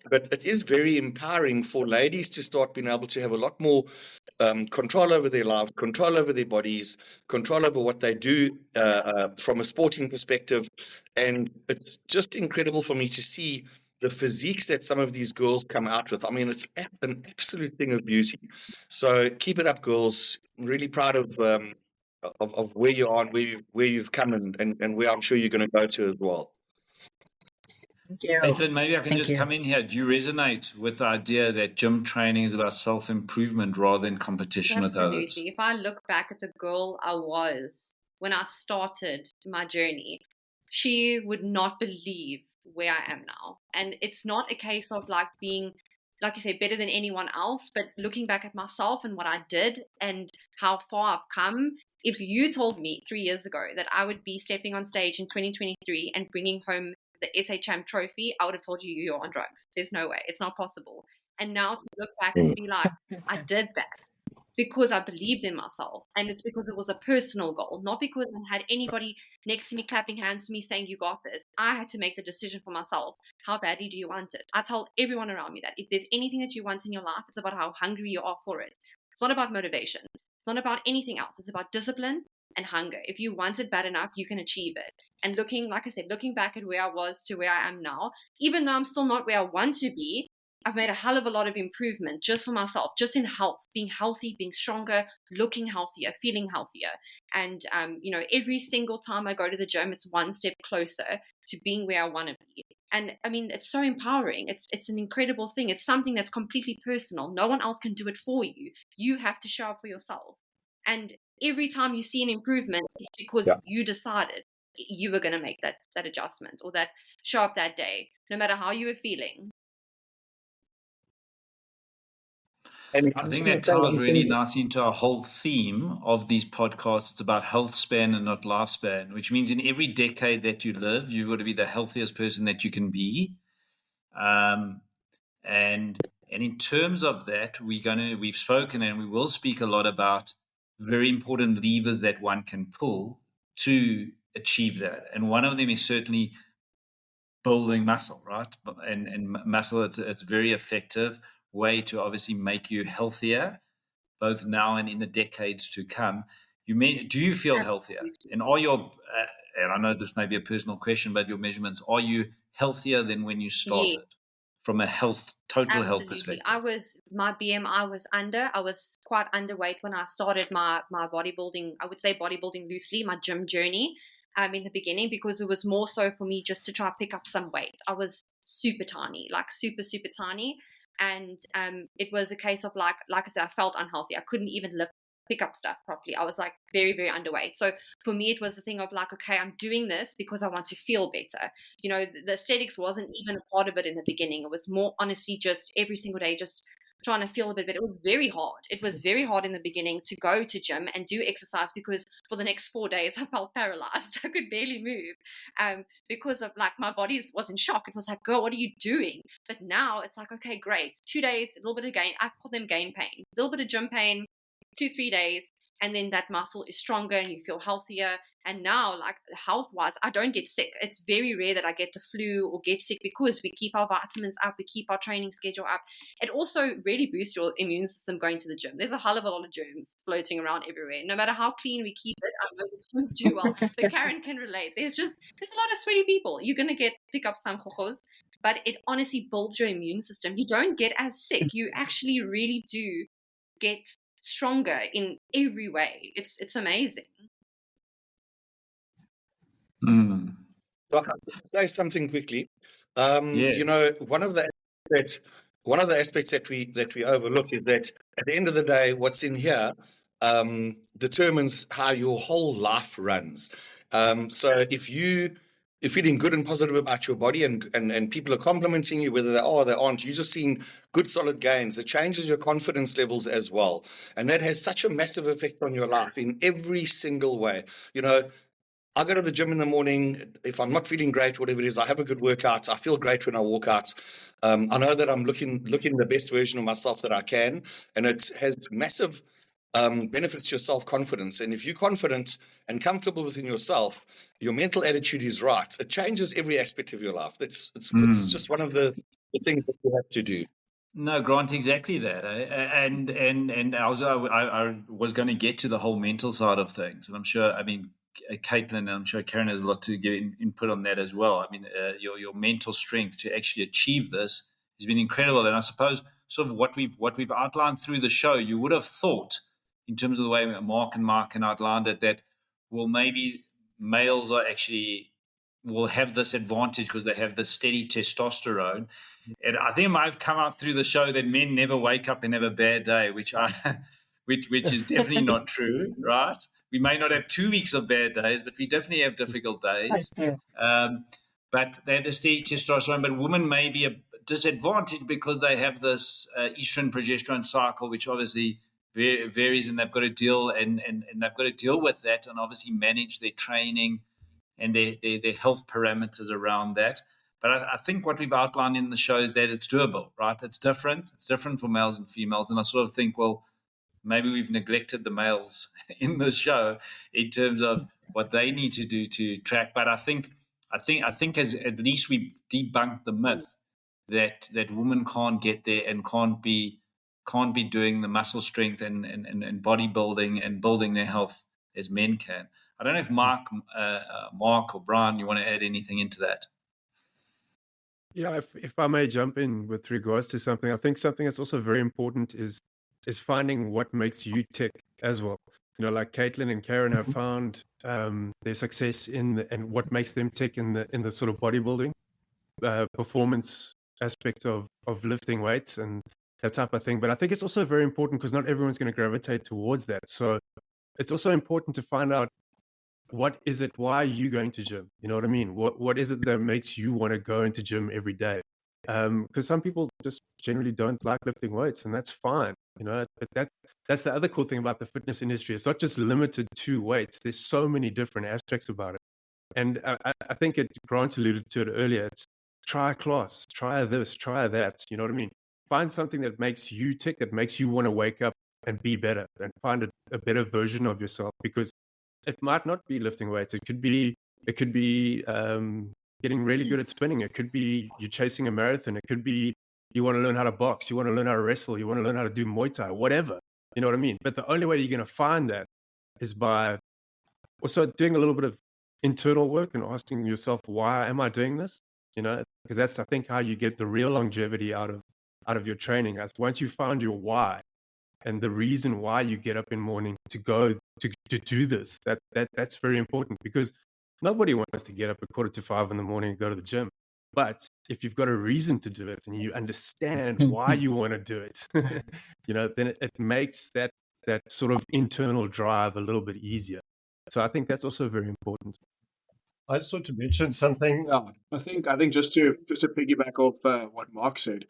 But it is very empowering for ladies to start being able to have a lot more control over their lives, control over their bodies, control over what they do from a sporting perspective. And it's just incredible for me to see the physiques that some of these girls come out with. I mean, it's an absolute thing of beauty. So keep it up, girls. I'm really proud of where you are and where you've come and where I'm sure you're going to go to as well. Thank you. Caitlin, maybe I can Thank just you. come in here. Do you resonate with the idea that gym training is about self-improvement rather than competition with others? Absolutely. If I look back at the girl I was when I started my journey, she would not believe where I am now. And it's not a case of like being, like you say, better than anyone else, but looking back at myself and what I did and how far I've come. If you told me 3 years ago that I would be stepping on stage in 2023 and bringing home the SA Champ trophy, I would have told you you're on drugs. There's no way. It's not possible. And now to look back and be like, I did that because I believed in myself. And it's because it was a personal goal, not because I had anybody next to me clapping hands to me saying, you got this. I had to make the decision for myself. How badly do you want it? I tell everyone around me that if there's anything that you want in your life, it's about how hungry you are for it. It's not about motivation. It's not about anything else. It's about discipline and hunger. If you want it bad enough, you can achieve it. And looking, like I said, looking back at where I was to where I am now, even though I'm still not where I want to be, I've made a hell of a lot of improvement just for myself, just in health, being healthy, being stronger, looking healthier, feeling healthier. And, you know, every single time I go to the gym, it's one step closer to being where I want to be. And I mean, it's so empowering. It's an incredible thing. It's something that's completely personal. No one else can do it for you. You have to show up for yourself. And every time you see an improvement, it's because you decided you were going to make that adjustment or that show up that day, no matter how you were feeling. And I think that ties really nicely into our whole theme of these podcasts. It's about health span and not lifespan, which means in every decade that you live, you've got to be the healthiest person that you can be. And in terms of that, we've spoken and we will speak a lot about very important levers that one can pull to achieve that. And one of them is certainly building muscle, right? And muscle, it's a very effective way to obviously make you healthier, both now and in the decades to come. Do you feel healthier? And are your, and I know this may be a personal question, but your measurements, are you healthier than when you started from a total health perspective? My BMI was I was quite underweight when I started my bodybuilding, I would say bodybuilding loosely, my gym journey in the beginning, because it was more so for me just to try to pick up some weight. I was super tiny, like super, super tiny. And it was a case of like I said, I felt unhealthy. I couldn't even pick up stuff properly. I was like very, very underweight. So for me, it was the thing of like, okay, I'm doing this because I want to feel better. You know, the aesthetics wasn't even a part of it in the beginning. It was more honestly just every single day, just trying to feel a bit better. It was very hard. It was very hard in the beginning to go to gym and do exercise because for the next 4 days I felt paralyzed. I could barely move because of like my body was in shock. It was like, girl, what are you doing? But now it's like, okay, great. 2 days, a little bit of gain. I call them gain pain. A little bit of gym pain, 2-3 days, and then that muscle is stronger and you feel healthier. And now, like health-wise, I don't get sick. It's very rare that I get the flu or get sick because we keep our vitamins up, we keep our training schedule up. It also really boosts your immune system going to the gym. There's a hell of a lot of germs floating around everywhere. No matter how clean we keep it, I know the gyms do well, but Caryn can relate. There's a lot of sweaty people. You're going to pick up some chojos, but it honestly builds your immune system. You don't get as sick. You actually really do get stronger in every way. It's amazing. Doc, I'll say something quickly. You know, one of the aspects that we overlook is that at the end of the day, what's in here determines how your whole life runs. So if you're feeling good and positive about your body and people are complimenting you, whether they are or they aren't, you're just seeing good solid gains. It changes your confidence levels as well. And that has such a massive effect on your life in every single way. You know, I go to the gym in the morning. If I'm not feeling great, whatever it is, I have a good workout. I feel great when I walk out. I know that I'm looking the best version of myself that I can, and it has massive benefits to your self-confidence. And if you're confident and comfortable within yourself, your mental attitude is right. It changes every aspect of your life. It's just one of the things that you have to do. No, Grant, exactly that. And I was going to get to the whole mental side of things, and I'm sure. I mean, Caitlin, and I'm sure Caryn has a lot to give input on that as well. I mean, your mental strength to actually achieve this has been incredible, and I suppose sort of what we've outlined through the show, you would have thought, in terms of the way Mark and outlined it, that well, maybe males will have this advantage because they have the steady testosterone. And I think it might have come out through the show that men never wake up and have a bad day, which is definitely not true, right? We may not have 2 weeks of bad days, but we definitely have difficult days. But they have the steady testosterone, but women may be a disadvantage because they have this estrogen progesterone cycle, which obviously varies, and they've got to deal and they've got to deal with that, and obviously manage their training and their health parameters around that. But I think what we've outlined in the show is that it's doable, right? It's different. It's different for males and females. And I sort of think, well, maybe we've neglected the males in the show in terms of what they need to do to track. But I think as at least we've debunked the myth that women can't get there and can't be doing the muscle strength and bodybuilding and building their health as men can. I don't know if Mark or Brian, you want to add anything into that? Yeah, if I may jump in with regards to something, I think something that's also very important is finding what makes you tick as well. You know, like Caitlin and Caryn have found their success and what makes them tick in the sort of bodybuilding performance aspect of lifting weights and that type of thing. But I think it's also very important because not everyone's going to gravitate towards that. So it's also important to find out why are you going to gym? You know what I mean? What is it that makes you want to go into gym every day? Because some people just generally don't like lifting weights, and that's fine. You know, but that's the other cool thing about the fitness industry. It's not just limited to weights. There's so many different aspects about it. And I think Grant alluded to it earlier. It's try a class, try this, try that. You know what I mean? Find something that makes you tick, that makes you want to wake up and be better and find a better version of yourself, because it might not be lifting weights. It could be getting really good at spinning. It could be you're chasing a marathon. It could be you want to learn how to box. You want to learn how to wrestle. You want to learn how to do Muay Thai, whatever. You know what I mean? But the only way you're going to find that is by also doing a little bit of internal work and asking yourself, why am I doing this? You know, because that's, I think, how you get the real longevity out of your training. That's once you found your why and the reason why you get up in the morning to go to do this. That's very important, because nobody wants to get up at 4:45 in the morning and go to the gym. But if you've got a reason to do it and you understand why you want to do it, you know, then it makes that sort of internal drive a little bit easier. So I think that's also very important. I just want to mention something. Yeah, I think just to piggyback off what Mark said,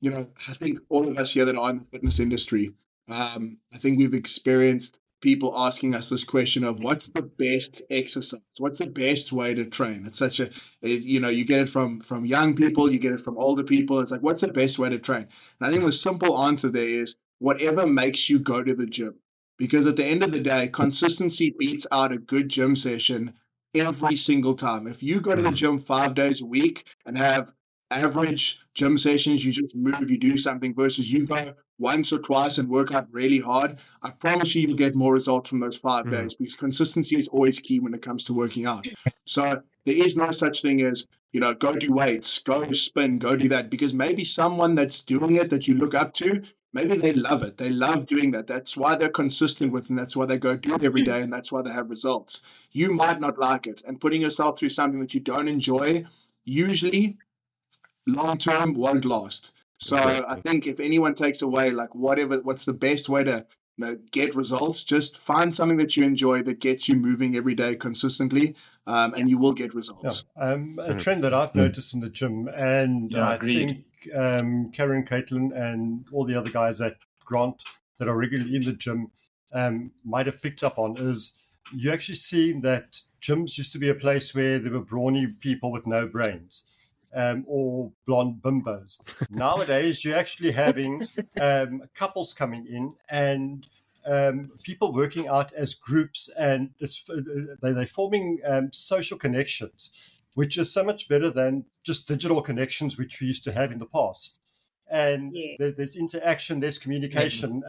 you know, I think all of us here that are in the fitness industry, I think we've experienced people asking us this question of what's the best exercise? What's the best way to train? It's such you know, you get it from young people, you get it from older people. It's like, what's the best way to train? And I think the simple answer there is whatever makes you go to the gym. Because at the end of the day, consistency beats out a good gym session every single time. If you go to the gym 5 days a week and have average gym sessions, you just move, you do something, versus you go once or twice and work out really hard, I promise you'll get more results from those 5 days, because consistency is always key when it comes to working out. So there is no such thing as, you know, go do weights, go spin, go do that, because maybe someone that's doing it that you look up to, maybe they love it. They love doing that. That's why they're consistent with it, and that's why they go do it every day, and that's why they have results. You might not like it, and putting yourself through something that you don't enjoy usually long-term won't last. So exactly. I think if anyone takes away, like, what's the best way to get results. Just find something that you enjoy that gets you moving every day consistently, and you will get results. A trend that I've noticed in the gym, and Yeah, I agreed. think Caryn, Caitlin, and all the other guys at Grant that are regularly in the gym might have picked up on, is you actually see that gyms used to be a place where there were brawny people with no brains, or blonde bimbos. Nowadays, you're actually having couples coming in and people working out as groups, and they're forming social connections, which is so much better than just digital connections, which we used to have in the past. And Yeah. there's interaction, there's communication,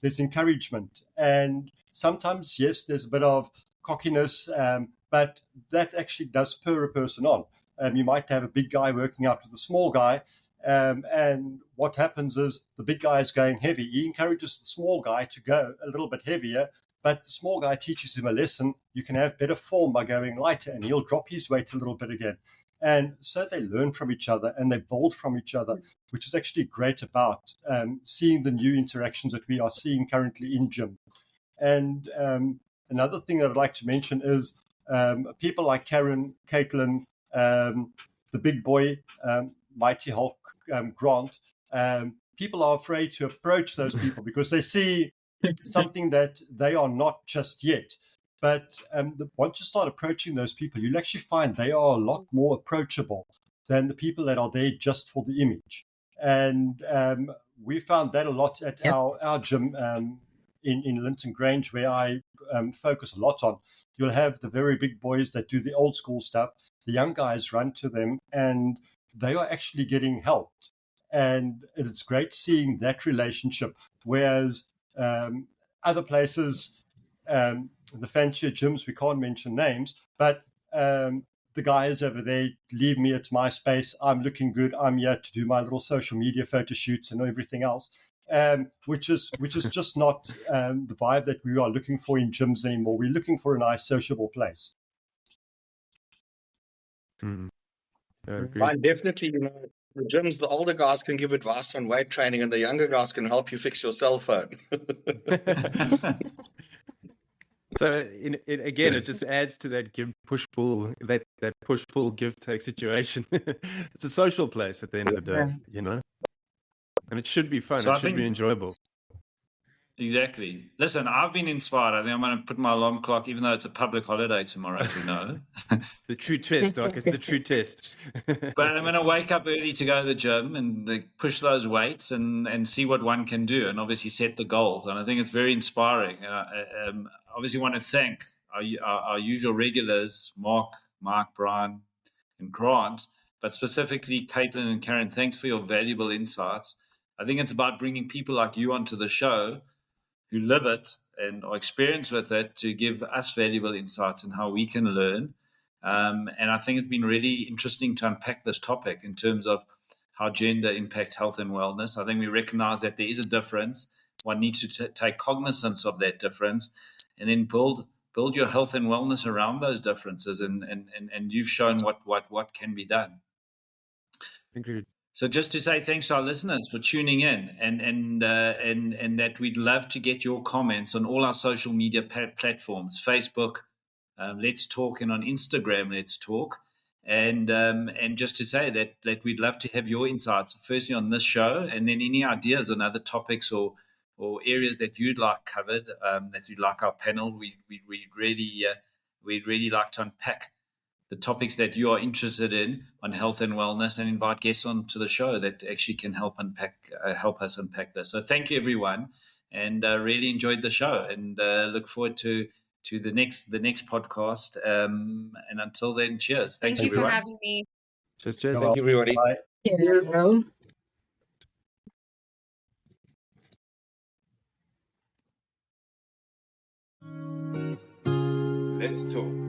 there's encouragement. And sometimes, yes, there's a bit of cockiness, but that actually does spur a person on. You might have a big guy working out with a small guy, and what happens is the big guy is going heavy. He encourages the small guy to go a little bit heavier, but the small guy teaches him a lesson. You can have better form by going lighter, and he'll drop his weight a little bit again. And so they learn from each other and they build from each other, which is actually great about seeing the new interactions that we are seeing currently in gym. And another thing that I'd like to mention is people like Caryn, Caitlin, the big boy, Mighty Hulk, Grant. People are afraid to approach those people because they see something that they are not just yet. But once you start approaching those people, you'll actually find they are a lot more approachable than the people that are there just for the image. And we found that a lot at our gym in Linton Grange, where I focus a lot on. You'll have the very big boys that do the old school stuff. The young guys run to them and they are actually getting helped. And it's great seeing that relationship. Whereas other places, the fancier gyms, we can't mention names, but the guys over there, leave me, it's my space, I'm looking good, I'm here to do my little social media photo shoots and everything else, which is just not the vibe that we are looking for in gyms anymore. We're looking for a nice sociable place. Fine, definitely, the gyms, the older guys can give advice on weight training and the younger guys can help you fix your cell phone. So again, it just adds to that give push pull, that push pull give take situation. It's a social place at the end of the day, and it should be fun. So it should be enjoyable. Exactly. Listen, I've been inspired. I think I'm going to put my alarm clock, even though it's a public holiday tomorrow, as you know. The true test, Doc. It's the true test. But I'm going to wake up early to go to the gym and push those weights and see what one can do, and obviously set the goals. And I think it's very inspiring. Obviously want to thank our usual regulars, Mark, Brian, and Grant, but specifically Caitlin and Caryn. Thanks for your valuable insights. I think it's about bringing people like you onto the show who live it and are experienced with it to give us valuable insights in how we can learn. And I think it's been really interesting to unpack this topic in terms of how gender impacts health and wellness. I think we recognize that there is a difference. One needs to take cognizance of that difference and then build your health and wellness around those differences. And you've shown what can be done. Agreed. So just to say thanks to our listeners for tuning in, and that we'd love to get your comments on all our social media platforms, Facebook, Let's Talk, and on Instagram, Let's Talk. And just to say that we'd love to have your insights, firstly on this show, and then any ideas on other topics or areas that you'd like covered, that you'd like our panel. We'd really like to unpack the topics that you are interested in on health and wellness, and invite guests onto the show that actually can help us unpack this. So thank you, everyone, and really enjoyed the show, and look forward to the next podcast. And until then, cheers. Thanks, Thank you everyone. for having me. Cheers. Thank you, everybody. Bye. Yeah. Let's talk.